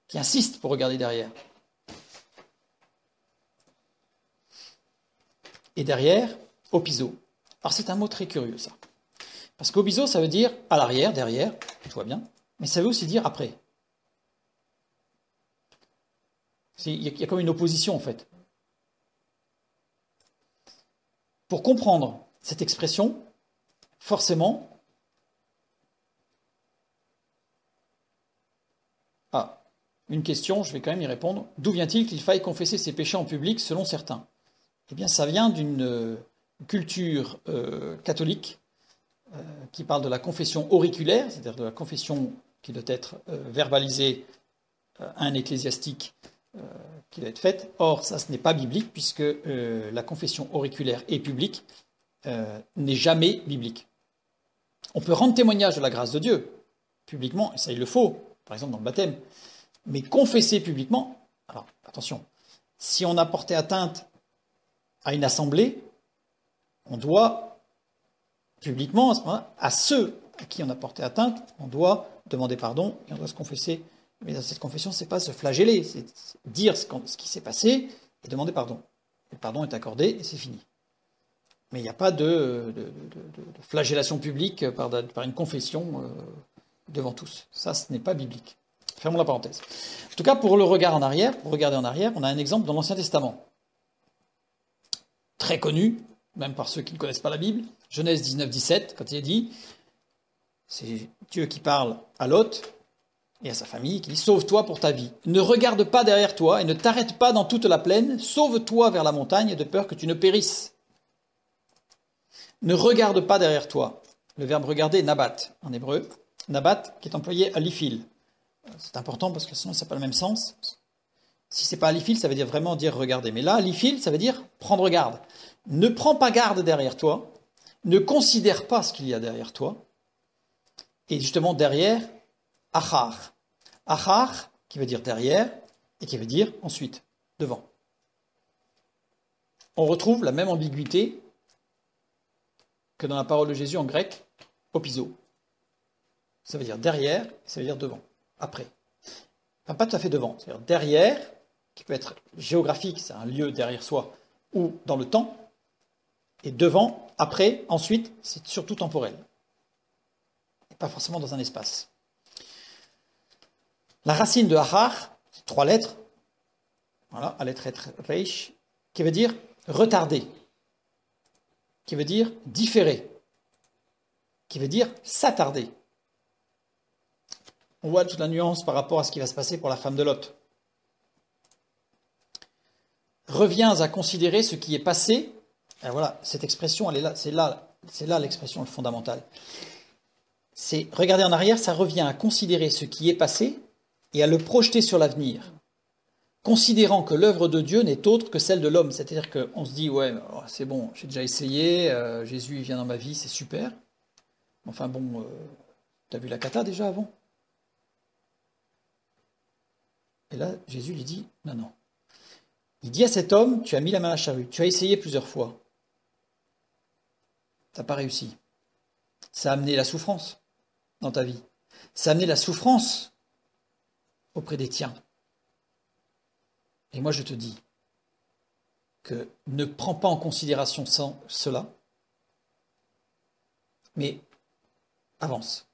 qui insiste pour regarder derrière. Et derrière, opiso. Alors c'est un mot très curieux, ça. Parce qu'opiso, ça veut dire à l'arrière, derrière, tout va bien, mais ça veut aussi dire après. Il y a comme une opposition, en fait. Pour comprendre cette expression, forcément, une question, je vais quand même y répondre. D'où vient-il qu'il faille confesser ses péchés en public selon certains ? Eh bien, ça vient d'une culture catholique qui parle de la confession auriculaire, c'est-à-dire de la confession qui doit être verbalisée à un ecclésiastique qui doit être faite. Or, ça, ce n'est pas biblique, puisque la confession auriculaire et publique n'est jamais biblique. On peut rendre témoignage de la grâce de Dieu, publiquement, et ça il le faut, par exemple dans le baptême, mais confesser publiquement, alors attention, si on a porté atteinte à une assemblée, on doit publiquement, à ceux à qui on a porté atteinte, on doit demander pardon et on doit se confesser. Mais dans cette confession, c'est pas se flageller, c'est dire ce qui s'est passé et demander pardon. Le pardon est accordé et c'est fini. Mais il n'y a pas de flagellation publique par une confession devant tous. Ça, ce n'est pas biblique. Fermons la parenthèse. En tout cas, pour le regard en arrière, pour regarder en arrière, on a un exemple dans l'Ancien Testament. Très connu, même par ceux qui ne connaissent pas la Bible. Genèse 19, 17, quand il est dit, c'est Dieu qui parle à Lot et à sa famille, qui dit « Sauve-toi pour ta vie. Ne regarde pas derrière toi et ne t'arrête pas dans toute la plaine. Sauve-toi vers la montagne de peur que tu ne périsses. » Ne regarde pas derrière toi. Le verbe regarder, nabat, en hébreu. Nabat, qui est employé à l'ifil. C'est important parce que sinon, ça n'a pas le même sens. Si c'est pas à l'ifil, ça veut dire vraiment dire regarder. Mais là, l'ifil, ça veut dire prendre garde. Ne prends pas garde derrière toi. Ne considère pas ce qu'il y a derrière toi. Et justement, derrière, achar. Achar, qui veut dire derrière, et qui veut dire ensuite, devant. On retrouve la même ambiguïté que dans la parole de Jésus en grec, opiso. Ça veut dire derrière, ça veut dire devant, après. Enfin, pas tout à fait devant, c'est-à-dire derrière, qui peut être géographique, c'est un lieu derrière soi, ou dans le temps, et devant, après, ensuite, c'est surtout temporel. Et pas forcément dans un espace. La racine de achar, c'est 3 lettres, voilà, à lettre reish, qui veut dire retarder, qui veut dire différer. qui veut dire s'attarder. On voit toute la nuance par rapport à ce qui va se passer pour la femme de Lot. Reviens à considérer ce qui est passé. Et voilà, cette expression, elle est là, c'est là l'expression fondamentale. C'est regarder en arrière, ça revient à considérer ce qui est passé et à le projeter sur l'avenir, considérant que l'œuvre de Dieu n'est autre que celle de l'homme. C'est-à-dire qu'on se dit, ouais, c'est bon, j'ai déjà essayé, Jésus il vient dans ma vie, c'est super. Enfin bon, t'as vu la cata déjà avant? Et là, Jésus lui dit, non. Il dit à cet homme, tu as mis la main à la charrue, tu as essayé plusieurs fois. Ça n'a pas réussi. Ça a amené la souffrance dans ta vie. Ça a amené la souffrance auprès des tiens. Et moi, je te dis que ne prends pas en considération cela, mais avance.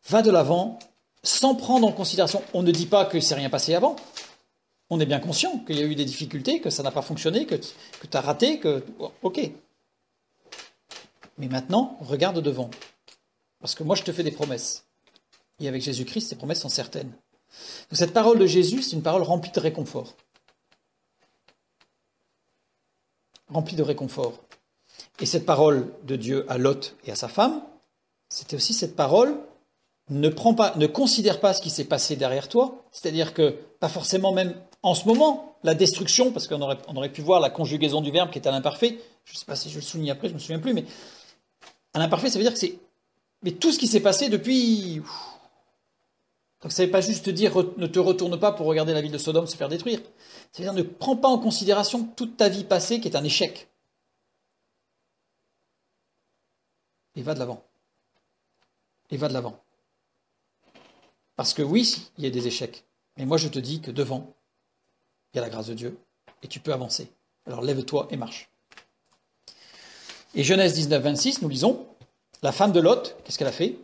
Va de l'avant sans prendre en considération. On ne dit pas que c'est rien passé avant. On est bien conscient qu'il y a eu des difficultés, que ça n'a pas fonctionné, que tu as raté, que... Ok. Mais maintenant, regarde devant. Parce que moi, je te fais des promesses. Et avec Jésus-Christ, ces promesses sont certaines. Donc cette parole de Jésus, c'est une parole remplie de réconfort. Remplie de réconfort. Et cette parole de Dieu à Lot et à sa femme, c'était aussi cette parole, ne considère pas ce qui s'est passé derrière toi, c'est-à-dire que, pas forcément même en ce moment, la destruction, parce qu'on aurait pu voir la conjugaison du verbe qui est à l'imparfait, je ne sais pas si je le souligne après, je ne me souviens plus, mais à l'imparfait, ça veut dire que c'est... Mais tout ce qui s'est passé depuis... Donc ça ne veut pas juste te dire ne te retourne pas pour regarder la ville de Sodome se faire détruire. C'est-à-dire ne prends pas en considération toute ta vie passée qui est un échec. Et va de l'avant. Et va de l'avant. Parce que oui, il y a des échecs. Mais moi je te dis que devant, il y a la grâce de Dieu. Et tu peux avancer. Alors lève-toi et marche. Et Genèse 19, 26, nous lisons, la femme de Lot, qu'est-ce qu'elle a fait?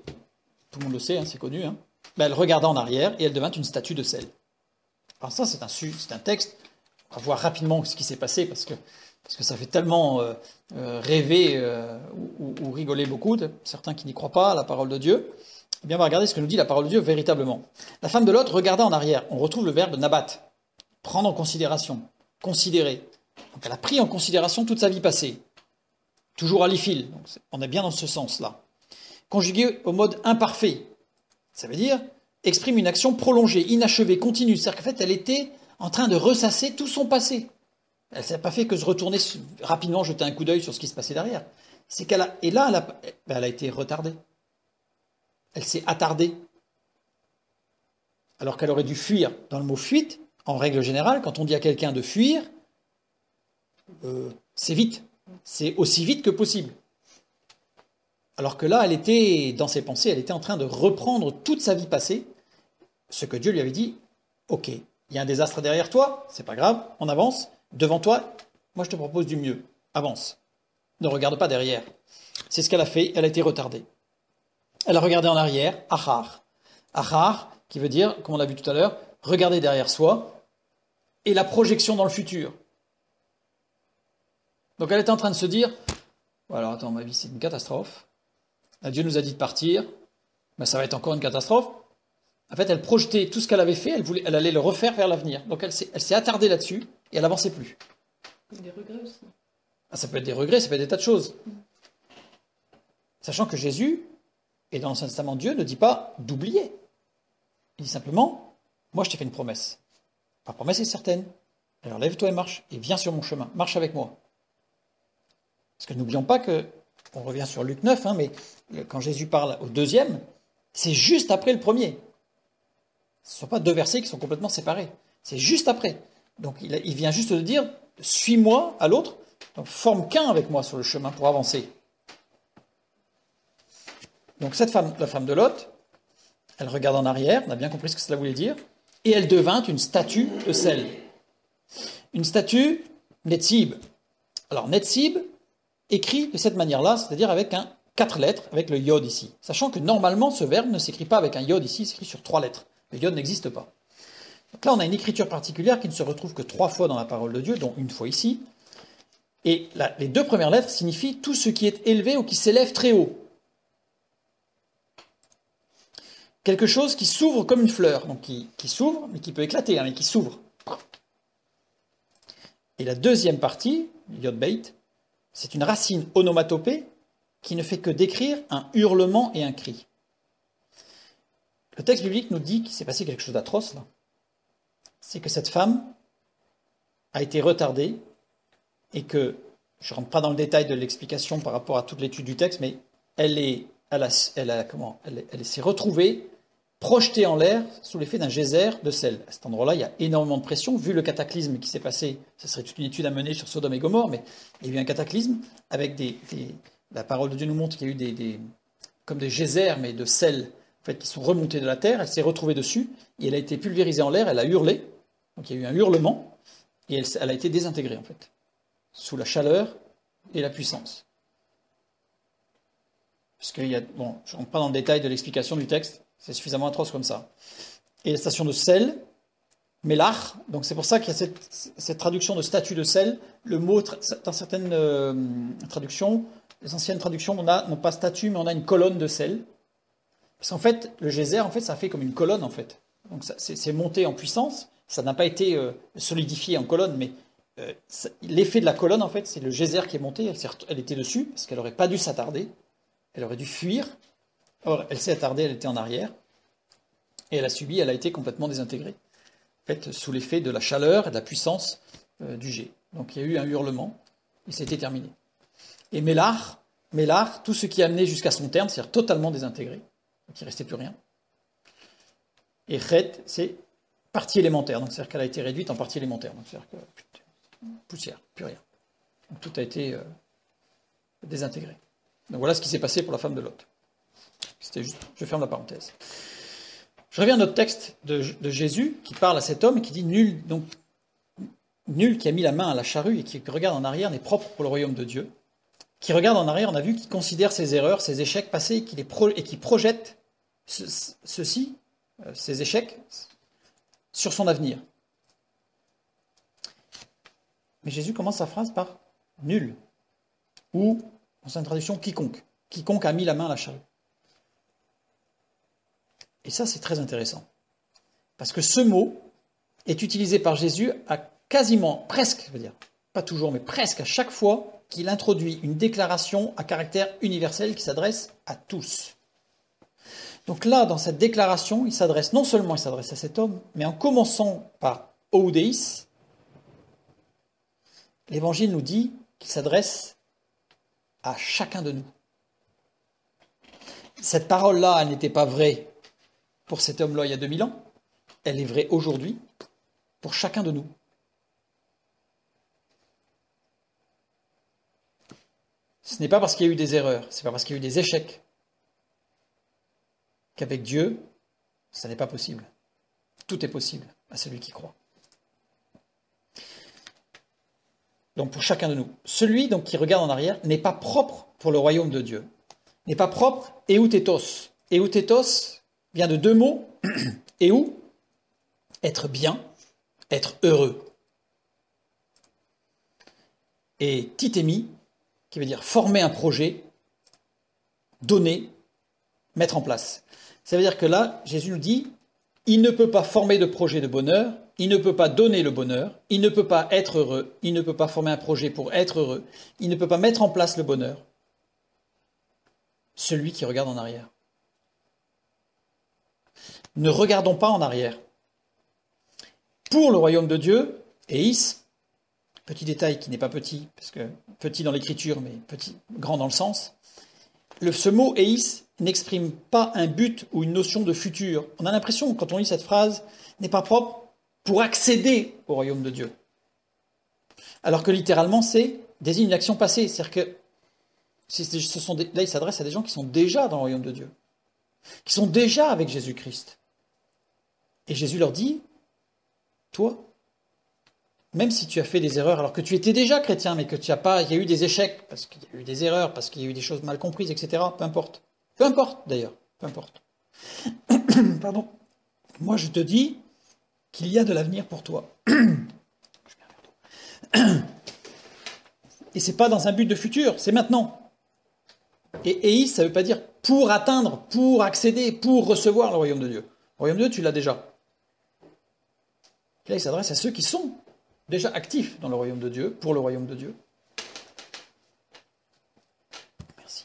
Tout le monde le sait, hein, c'est connu. Hein. Ben, elle regarda en arrière et elle devint une statue de sel. Alors ça, c'est un texte. On va voir rapidement ce qui s'est passé parce que ça fait tellement rêver ou rigoler beaucoup, certains qui n'y croient pas à la parole de Dieu. Eh bien, on va regarder ce que nous dit la parole de Dieu véritablement. La femme de Lot regarda en arrière. On retrouve le verbe nabat, prendre en considération, considérer. Donc elle a pris en considération toute sa vie passée. Toujours à l'ifil, donc on est bien dans ce sens-là. Conjugué au mode imparfait, ça veut dire exprime une action prolongée, inachevée, continue. C'est-à-dire qu'en fait, elle était en train de ressasser tout son passé. Elle ne s'est pas fait que se retourner rapidement, jeter un coup d'œil sur ce qui se passait derrière. C'est qu'elle a, et là, elle a été retardée. Elle s'est attardée. Alors qu'elle aurait dû fuir. Dans le mot fuite, en règle générale, quand on dit à quelqu'un de fuir, c'est vite. C'est aussi vite que possible. Alors que là, elle était, dans ses pensées, elle était en train de reprendre toute sa vie passée, ce que Dieu lui avait dit, ok, il y a un désastre derrière toi, c'est pas grave, on avance, devant toi, moi je te propose du mieux, avance, ne regarde pas derrière. C'est ce qu'elle a fait, elle a été retardée. Elle a regardé en arrière, achar. Achar, qui veut dire, comme on l'a vu tout à l'heure, regarder derrière soi, et la projection dans le futur. Donc elle était en train de se dire, voilà, attends, ma vie c'est une catastrophe. Là, Dieu nous a dit de partir, mais ça va être encore une catastrophe. En fait, elle projetait tout ce qu'elle avait fait, elle allait le refaire vers l'avenir. Donc elle s'est attardée là-dessus et elle n'avançait plus. Des regrets aussi. Ah, ça peut être des regrets, ça peut être des tas de choses. Sachant que Jésus, et dans l'Ancien Testament, Dieu ne dit pas d'oublier. Il dit simplement, moi je t'ai fait une promesse. Ma promesse est certaine. Alors lève-toi et marche, et viens sur mon chemin, marche avec moi. Parce que n'oublions pas que, on revient sur Luc 9, hein, mais quand Jésus parle au deuxième, c'est juste après le premier. Ce ne sont pas deux versets qui sont complètement séparés. C'est juste après. Donc il vient juste de dire, suis-moi à l'autre, donc forme qu'un avec moi sur le chemin pour avancer. Donc cette femme, la femme de Lot, elle regarde en arrière, on a bien compris ce que cela voulait dire, et elle devint une statue de sel. Une statue Netzib. Alors Netzib, écrit de cette manière-là, c'est-à-dire avec 4 lettres, avec le yod ici. Sachant que normalement, ce verbe ne s'écrit pas avec un yod ici, il s'écrit sur 3 lettres. Le yod n'existe pas. Donc là, on a une écriture particulière qui ne se retrouve que 3 fois dans la parole de Dieu, dont une fois ici. Et les deux premières lettres signifient tout ce qui est élevé ou qui s'élève très haut. Quelque chose qui s'ouvre comme une fleur, donc qui s'ouvre, mais qui peut éclater, mais qui s'ouvre. Et la deuxième partie, Yod Beit, c'est une racine onomatopée qui ne fait que décrire un hurlement et un cri. Le texte biblique nous dit qu'il s'est passé quelque chose d'atroce, là. C'est que cette femme a été retardée et que, je ne rentre pas dans le détail de l'explication par rapport à toute l'étude du texte, mais elle s'est retrouvée projetée en l'air sous l'effet d'un geyser de sel. À cet endroit-là, il y a énormément de pression. Vu le cataclysme qui s'est passé, ce serait toute une étude à mener sur Sodome et Gomorrhe, mais il y a eu un cataclysme avec la parole de Dieu nous montre qu'il y a eu comme des geysers, mais de sel, en fait, qui sont remontés de la terre. Elle s'est retrouvée dessus et elle a été pulvérisée en l'air. Elle a hurlé. Donc il y a eu un hurlement et elle a été désintégrée, en fait, sous la chaleur et la puissance. Parce qu'il y a, je ne rentre pas dans le détail de l'explication du texte, c'est suffisamment atroce comme ça. Et la station de sel, Mélach, donc c'est pour ça qu'il y a cette traduction de statue de sel. Le mot, dans certaines traductions, les anciennes traductions, n'ont pas statue, mais on a une colonne de sel. Parce qu'en fait, le geyser, en fait, ça fait comme une colonne, en fait. Donc c'est monté en puissance, ça n'a pas été solidifié en colonne, mais l'effet de la colonne, en fait, c'est le geyser qui est monté, elle était dessus, parce qu'elle n'aurait pas dû s'attarder, elle aurait dû fuir. Or, elle s'est attardée, elle était en arrière, et elle a été complètement désintégrée, en fait, sous l'effet de la chaleur et de la puissance du jet. Donc il y a eu un hurlement, et c'était terminé. Et Mélach, tout ce qui est amené jusqu'à son terme, c'est-à-dire totalement désintégré, donc il ne restait plus rien. Et Chet, c'est partie élémentaire, donc c'est-à-dire qu'elle a été réduite en partie élémentaire, donc c'est-à-dire que poussière, plus rien. Donc tout a été désintégré. Donc voilà ce qui s'est passé pour la femme de Lot. C'était juste, je ferme la parenthèse. Je reviens à notre texte de Jésus qui parle à cet homme et qui dit nul qui a mis la main à la charrue et qui regarde en arrière n'est propre pour le royaume de Dieu. Qui regarde en arrière, on a vu, qui considère ses erreurs, ses échecs passés et qui projette ces échecs, sur son avenir. Mais Jésus commence sa phrase par nul, ou, dans sa traduction, quiconque. Quiconque a mis la main à la charrue. Et ça, c'est très intéressant. Parce que ce mot est utilisé par Jésus à quasiment, presque, je veux dire, pas toujours, mais presque à chaque fois qu'il introduit une déclaration à caractère universel qui s'adresse à tous. Donc là, dans cette déclaration, non seulement il s'adresse à cet homme, mais en commençant par Oudeis, l'Évangile nous dit qu'il s'adresse à chacun de nous. Cette parole-là, elle n'était pas vraie pour cet homme-là il y a 2000 ans, elle est vraie aujourd'hui pour chacun de nous. Ce n'est pas parce qu'il y a eu des erreurs, ce n'est pas parce qu'il y a eu des échecs qu'avec Dieu, ça n'est pas possible. Tout est possible à celui qui croit. Donc pour chacun de nous. Celui donc, qui regarde en arrière n'est pas propre pour le royaume de Dieu. N'est pas propre, eutétos. Eutétos vient de deux mots. Eu, être bien, être heureux. Et titémi, qui veut dire former un projet, donner, mettre en place. Ça veut dire que là, Jésus nous dit, il ne peut pas former de projet de bonheur, il ne peut pas donner le bonheur, il ne peut pas être heureux, il ne peut pas former un projet pour être heureux, il ne peut pas mettre en place le bonheur. Celui qui regarde en arrière. Ne regardons pas en arrière. Pour le royaume de Dieu, eis, petit détail qui n'est pas petit, parce que petit dans l'écriture, mais grand dans le sens, ce mot eis n'exprime pas un but ou une notion de futur. On a l'impression, quand on lit cette phrase, n'est pas propre pour accéder au royaume de Dieu. Alors que littéralement, c'est désigne une action passée. C'est-à-dire que là, il s'adresse à des gens qui sont déjà dans le royaume de Dieu, qui sont déjà avec Jésus-Christ. Et Jésus leur dit, toi, même si tu as fait des erreurs, alors que tu étais déjà chrétien, mais que il y a eu des échecs, parce qu'il y a eu des erreurs, parce qu'il y a eu des choses mal comprises, etc., peu importe. Peu importe, d'ailleurs, peu importe. Pardon. Moi, je te dis qu'il y a de l'avenir pour toi. Et ce n'est pas dans un but de futur, c'est maintenant. Et Eis, ça ne veut pas dire pour atteindre, pour accéder, pour recevoir le royaume de Dieu. Le royaume de Dieu, tu l'as déjà. Et là, il s'adresse à ceux qui sont déjà actifs dans le royaume de Dieu, pour le royaume de Dieu. Merci.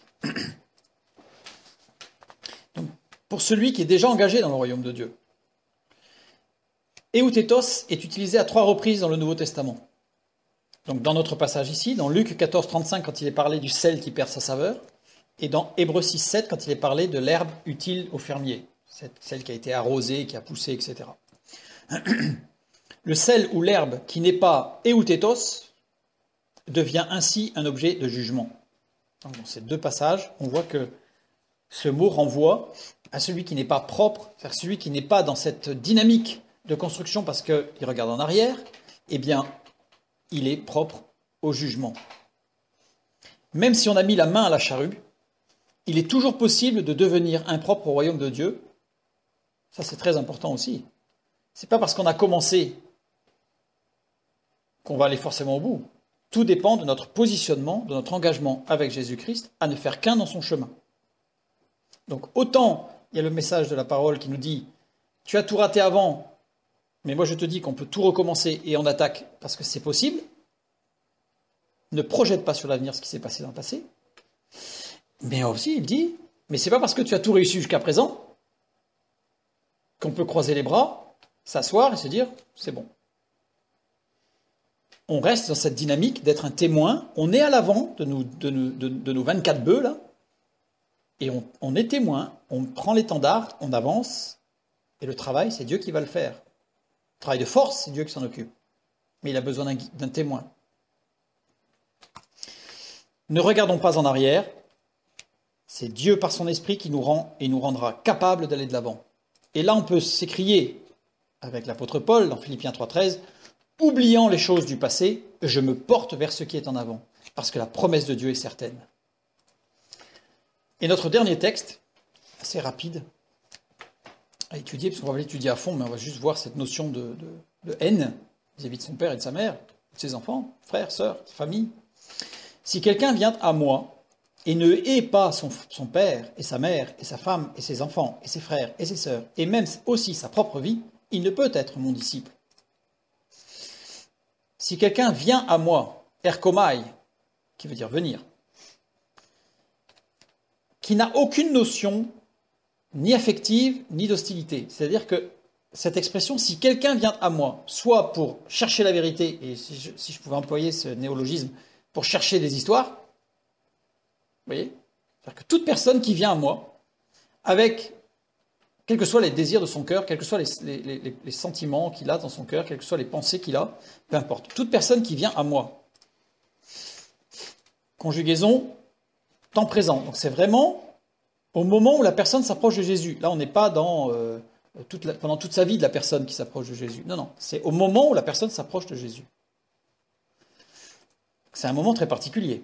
Donc, pour celui qui est déjà engagé dans le royaume de Dieu. Eutétos est utilisé à 3 reprises dans le Nouveau Testament. Donc, dans notre passage ici, dans Luc 14, 35, quand il est parlé du sel qui perd sa saveur, et dans Hébreux 6, 7, quand il est parlé de l'herbe utile au fermier, celle qui a été arrosée, qui a poussé, etc. Le sel ou l'herbe qui n'est pas eutétos devient ainsi un objet de jugement. Donc, dans ces 2 passages, on voit que ce mot renvoie à celui qui n'est pas propre, c'est-à-dire celui qui n'est pas dans cette dynamique de construction parce qu'il regarde en arrière, eh bien, il est propre au jugement. Même si on a mis la main à la charrue, il est toujours possible de devenir impropre au royaume de Dieu. Ça, c'est très important aussi. C'est pas parce qu'on a commencé qu'on va aller forcément au bout. Tout dépend de notre positionnement, de notre engagement avec Jésus-Christ à ne faire qu'un dans son chemin. Donc autant il y a le message de la parole qui nous dit « Tu as tout raté avant, mais moi je te dis qu'on peut tout recommencer et on attaque parce que c'est possible. Ne projette pas sur l'avenir ce qui s'est passé dans le passé. » Mais aussi il dit « Mais c'est pas parce que tu as tout réussi jusqu'à présent qu'on peut croiser les bras, s'asseoir et se dire « C'est bon. » On reste dans cette dynamique d'être un témoin. On est à l'avant de nos 24 bœufs, là. Et on est témoin. On prend l'étendard, on avance. Et le travail, c'est Dieu qui va le faire. Le travail de force, c'est Dieu qui s'en occupe. Mais il a besoin d'un témoin. Ne regardons pas en arrière. C'est Dieu, par son esprit, qui nous rend et nous rendra capables d'aller de l'avant. Et là, on peut s'écrier, avec l'apôtre Paul, dans Philippiens 3,13, oubliant les choses du passé, je me porte vers ce qui est en avant, parce que la promesse de Dieu est certaine. Et notre dernier texte, assez rapide à étudier, parce qu'on va l'étudier à fond, mais on va juste voir cette notion de haine vis-à-vis de son père et de sa mère, de ses enfants, frères, sœurs, famille. Si quelqu'un vient à moi et ne hait pas son père et sa mère et sa femme et ses enfants et ses frères et ses sœurs, et même aussi sa propre vie, il ne peut être mon disciple. Si quelqu'un vient à moi, erkomai, qui veut dire venir, qui n'a aucune notion ni affective ni d'hostilité, c'est-à-dire que cette expression, si quelqu'un vient à moi, soit pour chercher la vérité, et si je pouvais employer ce néologisme, pour chercher des histoires, vous voyez, c'est-à-dire que toute personne qui vient à moi, avec quels que soient les désirs de son cœur, quels que soient les sentiments qu'il a dans son cœur, quelles que soient les pensées qu'il a, peu importe. Toute personne qui vient à moi. Conjugaison, temps présent. Donc c'est vraiment au moment où la personne s'approche de Jésus. Là, on n'est pas dans pendant toute sa vie de la personne qui s'approche de Jésus. Non, non, c'est au moment où la personne s'approche de Jésus. C'est un moment très particulier.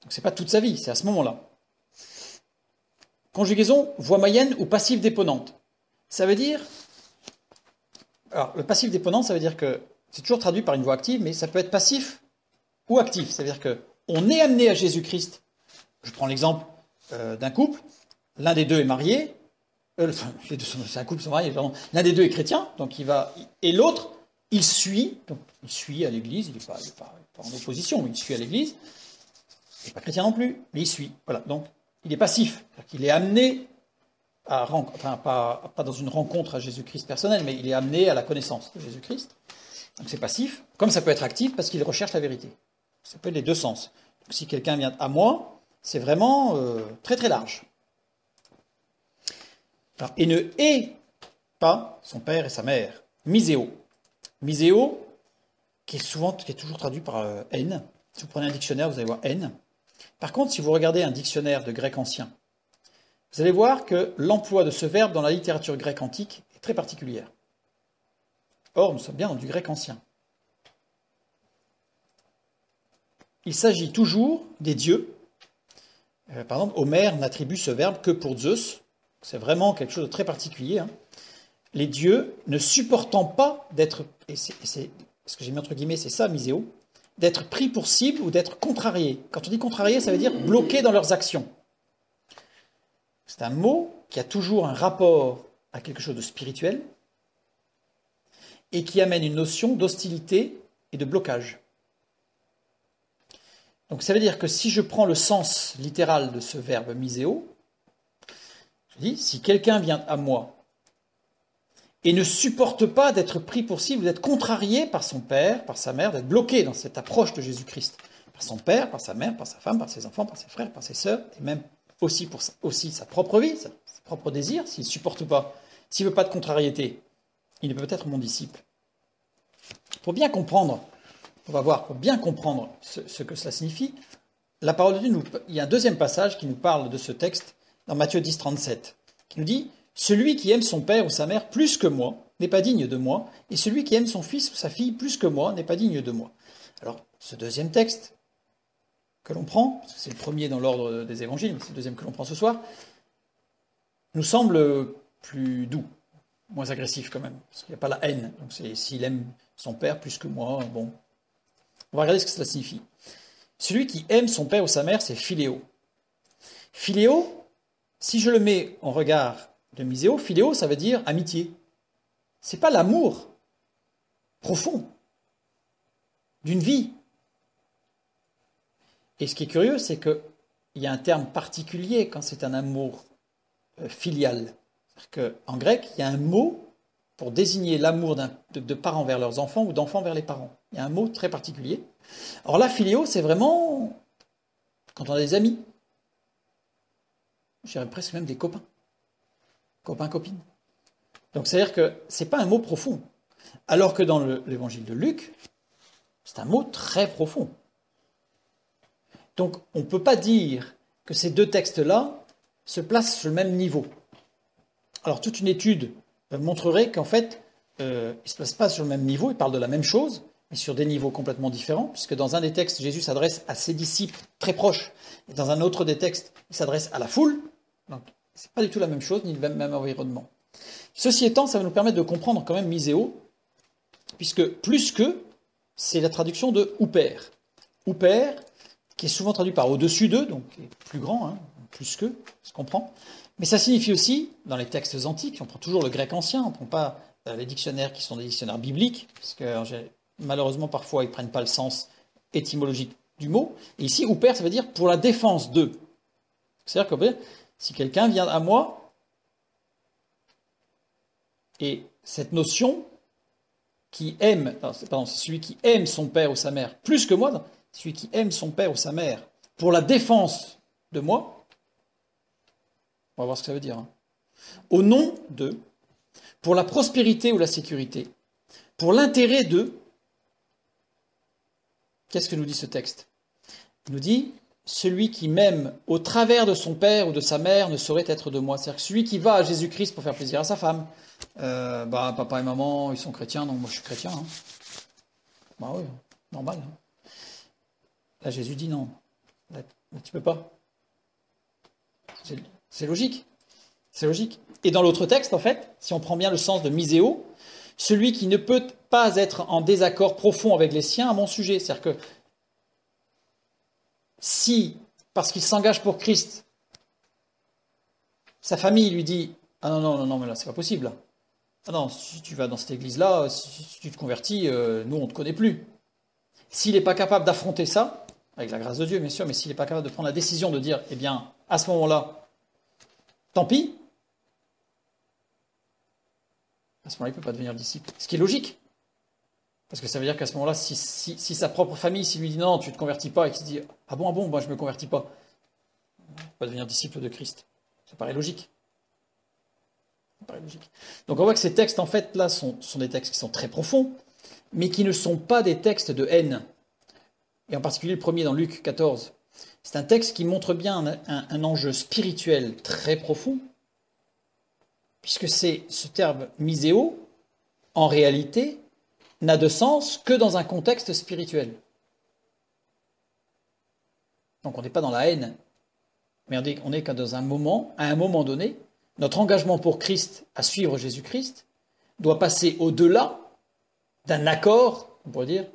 Donc c'est pas toute sa vie, c'est à ce moment-là. Conjugaison, voix moyenne ou passive déponente. Ça veut dire... Alors, le passif déponent, ça veut dire que c'est toujours traduit par une voix active, mais ça peut être passif ou actif. C'est-à-dire qu'on est amené à Jésus-Christ. Je prends l'exemple d'un couple. L'un des deux est marié. Les deux c'est un couple, sont mariés, pardon. L'un des deux est chrétien, donc il va... Et l'autre, il suit. Donc, il suit à l'église. Il n'est pas en opposition, mais il suit à l'église. Il n'est pas chrétien non plus, mais il suit. Voilà, donc... Il est passif, c'est-à-dire qu'il est amené pas dans une rencontre à Jésus-Christ personnel, mais il est amené à la connaissance de Jésus-Christ. Donc c'est passif, comme ça peut être actif parce qu'il recherche la vérité. Ça peut être les deux sens. Donc si quelqu'un vient à moi, c'est vraiment très très large. Alors, et ne hait pas son père et sa mère. Miséo. Miséo, qui est toujours traduit par haine. Si vous prenez un dictionnaire, vous allez voir haine. Par contre, si vous regardez un dictionnaire de grec ancien, vous allez voir que l'emploi de ce verbe dans la littérature grecque antique est très particulière. Or, nous sommes bien dans du grec ancien. Il s'agit toujours des dieux. Par exemple, Homère n'attribue ce verbe que pour Zeus. C'est vraiment quelque chose de très particulier. Les dieux ne supportant pas d'être... Et c'est ce que j'ai mis entre guillemets, c'est ça, miséo. d'être pris pour cible ou d'être contrariés. Quand on dit contrariés, ça veut dire bloqués dans leurs actions. C'est un mot qui a toujours un rapport à quelque chose de spirituel et qui amène une notion d'hostilité et de blocage. Donc ça veut dire que si je prends le sens littéral de ce verbe miséo, je dis, si quelqu'un vient à moi et ne supporte pas d'être pris pour cible, d'être contrarié par son père, par sa mère, d'être bloqué dans cette approche de Jésus-Christ, par son père, par sa mère, par sa femme, par ses enfants, par ses frères, par ses sœurs, et même aussi pour sa propre vie, ses propres désirs, s'il ne supporte pas, s'il ne veut pas de contrariété, il ne peut être mon disciple. Pour bien comprendre, on va voir, pour bien comprendre ce que cela signifie, la parole de Dieu, il y a un deuxième passage qui nous parle de ce texte dans Matthieu 10, 37, qui nous dit « Celui qui aime son père ou sa mère plus que moi n'est pas digne de moi, et celui qui aime son fils ou sa fille plus que moi n'est pas digne de moi. » Alors, ce deuxième texte que l'on prend, parce que c'est le premier dans l'ordre des évangiles, mais c'est le deuxième que l'on prend ce soir, nous semble plus doux, moins agressif quand même, parce qu'il n'y a pas la haine. Donc c'est s'il aime son père plus que moi, bon. On va regarder ce que cela signifie. Celui qui aime son père ou sa mère, c'est philéo. Philéo, si je le mets en regard de miséo, philéo, ça veut dire amitié. C'est pas l'amour profond d'une vie. Et ce qui est curieux, c'est qu'il y a un terme particulier quand c'est un amour filial. C'est-à-dire qu'en grec, il y a un mot pour désigner l'amour de parents vers leurs enfants ou d'enfants vers les parents. Il y a un mot très particulier. Alors là, philéo, c'est vraiment quand on a des amis. Je dirais presque même des copains. Copains, copines. Donc c'est-à-dire que ce n'est pas un mot profond. Alors que dans l'évangile de Luc, c'est un mot très profond. Donc on ne peut pas dire que ces deux textes-là se placent sur le même niveau. Alors toute une étude montrerait qu'en fait, ils ne se placent pas sur le même niveau, ils parlent de la même chose, mais sur des niveaux complètement différents, puisque dans un des textes, Jésus s'adresse à ses disciples très proches, et dans un autre des textes, il s'adresse à la foule. Donc ce n'est pas du tout la même chose, ni le même environnement. Ceci étant, ça va nous permettre de comprendre quand même miséo, puisque plus que, c'est la traduction de ou père. Ou père, qui est souvent traduit par au-dessus d'eux, donc qui est plus grand, hein, plus que, ça se comprend. Mais ça signifie aussi, dans les textes antiques, on prend toujours le grec ancien, on ne prend pas les dictionnaires qui sont des dictionnaires bibliques, parce que malheureusement parfois ils ne prennent pas le sens étymologique du mot. Et ici, ou père, ça veut dire pour la défense d'eux. C'est-à-dire que si quelqu'un vient à moi, et cette notion qui aime, c'est celui qui aime son père ou sa mère plus que moi, celui qui aime son père ou sa mère pour la défense de moi, on va voir ce que ça veut dire. Au nom d'eux, pour la prospérité ou la sécurité, pour l'intérêt d'eux, qu'est-ce que nous dit ce texte ? Il nous dit, celui qui m'aime au travers de son père ou de sa mère ne saurait être de moi. C'est-à-dire que celui qui va à Jésus-Christ pour faire plaisir à sa femme, papa et maman, ils sont chrétiens, donc moi je suis chrétien. Hein. Bah oui, normal. Hein. Là Jésus dit non, là tu peux pas. C'est logique. C'est logique. Et dans l'autre texte, en fait, si on prend bien le sens de miséo, celui qui ne peut pas être en désaccord profond avec les siens à mon sujet. C'est-à-dire que si, parce qu'il s'engage pour Christ, sa famille lui dit « Ah non, mais là, c'est pas possible. Là. Ah non, si tu vas dans cette église-là, si tu te convertis, nous, on ne te connaît plus. » S'il n'est pas capable d'affronter ça, avec la grâce de Dieu, bien sûr, mais s'il n'est pas capable de prendre la décision de dire « Eh bien, à ce moment-là, tant pis », à ce moment-là, il ne peut pas devenir disciple. Ce qui est logique. Parce que ça veut dire qu'à ce moment-là, si sa propre famille, s'il lui dit non, tu ne te convertis pas, et qu'il se dit ah bon, moi je ne me convertis pas, il ne peut pas devenir disciple de Christ. Ça paraît logique. Donc on voit que ces textes, en fait, là, sont des textes qui sont très profonds, mais qui ne sont pas des textes de haine. Et en particulier le premier dans Luc 14. C'est un texte qui montre bien un enjeu spirituel très profond, puisque c'est ce terme miséo, en réalité, n'a de sens que dans un contexte spirituel. Donc on n'est pas dans la haine, mais on est dans un moment, à un moment donné, notre engagement pour Christ, à suivre Jésus-Christ, doit passer au-delà d'un accord, on pourrait dire,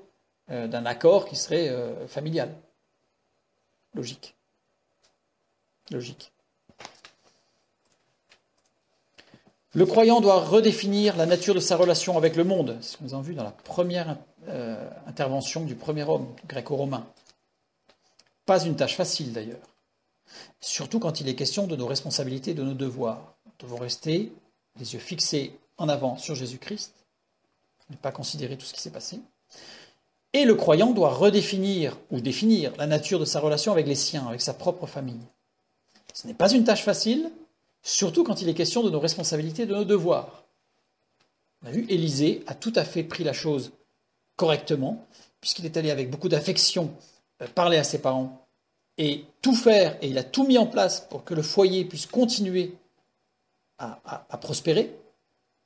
d'un accord qui serait familial. Logique. Logique. Le croyant doit redéfinir la nature de sa relation avec le monde. C'est ce que nous avons vu dans la première intervention du premier homme gréco-romain. Pas une tâche facile d'ailleurs. Surtout quand il est question de nos responsabilités et de nos devoirs. Nous devons rester les yeux fixés en avant sur Jésus-Christ, ne pas considérer tout ce qui s'est passé. Et le croyant doit redéfinir ou définir la nature de sa relation avec les siens, avec sa propre famille. Ce n'est pas une tâche facile, surtout quand il est question de nos responsabilités et de nos devoirs. On a vu, Élisée a tout à fait pris la chose correctement, puisqu'il est allé avec beaucoup d'affection parler à ses parents et tout faire, et il a tout mis en place pour que le foyer puisse continuer à prospérer,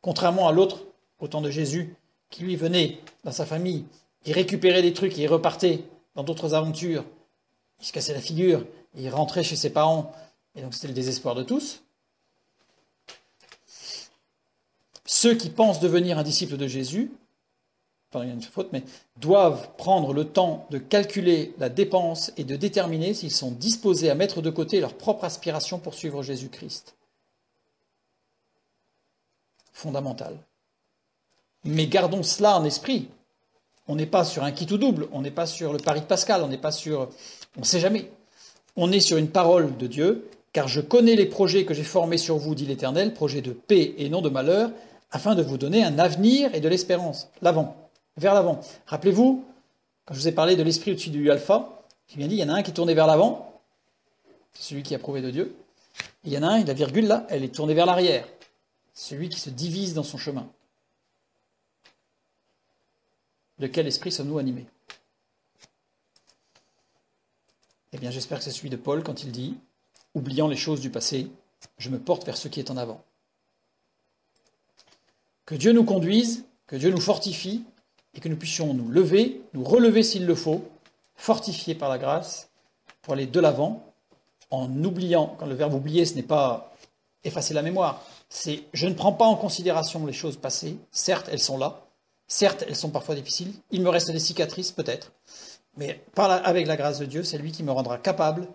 contrairement à l'autre, au temps de Jésus, qui lui venait dans sa famille, il récupérait des trucs et il repartait dans d'autres aventures, il se cassait la figure, et il rentrait chez ses parents, et donc c'était le désespoir de tous. Ceux qui pensent devenir un disciple de Jésus, pardon, il y a une faute, mais doivent prendre le temps de calculer la dépense et de déterminer s'ils sont disposés à mettre de côté leur propre aspiration pour suivre Jésus-Christ. Fondamental. Mais gardons cela en esprit. On n'est pas sur un quitte ou double, on n'est pas sur le pari de Pascal, on n'est pas sur... On ne sait jamais. On est sur une parole de Dieu, car je connais les projets que j'ai formés sur vous, dit l'Éternel, projets de paix et non de malheur, afin de vous donner un avenir et de l'espérance. L'avant, vers l'avant. Rappelez-vous, quand je vous ai parlé de l'esprit au-dessus du alpha, j'ai bien dit, il y en a un qui est tourné vers l'avant, c'est celui qui a prouvé de Dieu. Et il y en a un, la virgule là, elle est tournée vers l'arrière, celui qui se divise dans son chemin. De quel esprit sommes-nous animés? Eh bien, j'espère que c'est celui de Paul quand il dit, oubliant les choses du passé, je me porte vers ce qui est en avant. Que Dieu nous conduise, que Dieu nous fortifie, et que nous puissions nous lever, nous relever s'il le faut, fortifiés par la grâce, pour aller de l'avant, en oubliant, quand le verbe oublier, ce n'est pas effacer la mémoire, c'est je ne prends pas en considération les choses passées, certes elles sont là, certes elles sont parfois difficiles, il me reste des cicatrices peut-être, mais avec la grâce de Dieu, c'est lui qui me rendra capable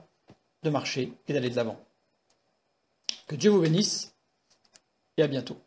de marcher et d'aller de l'avant. Que Dieu vous bénisse, et à bientôt.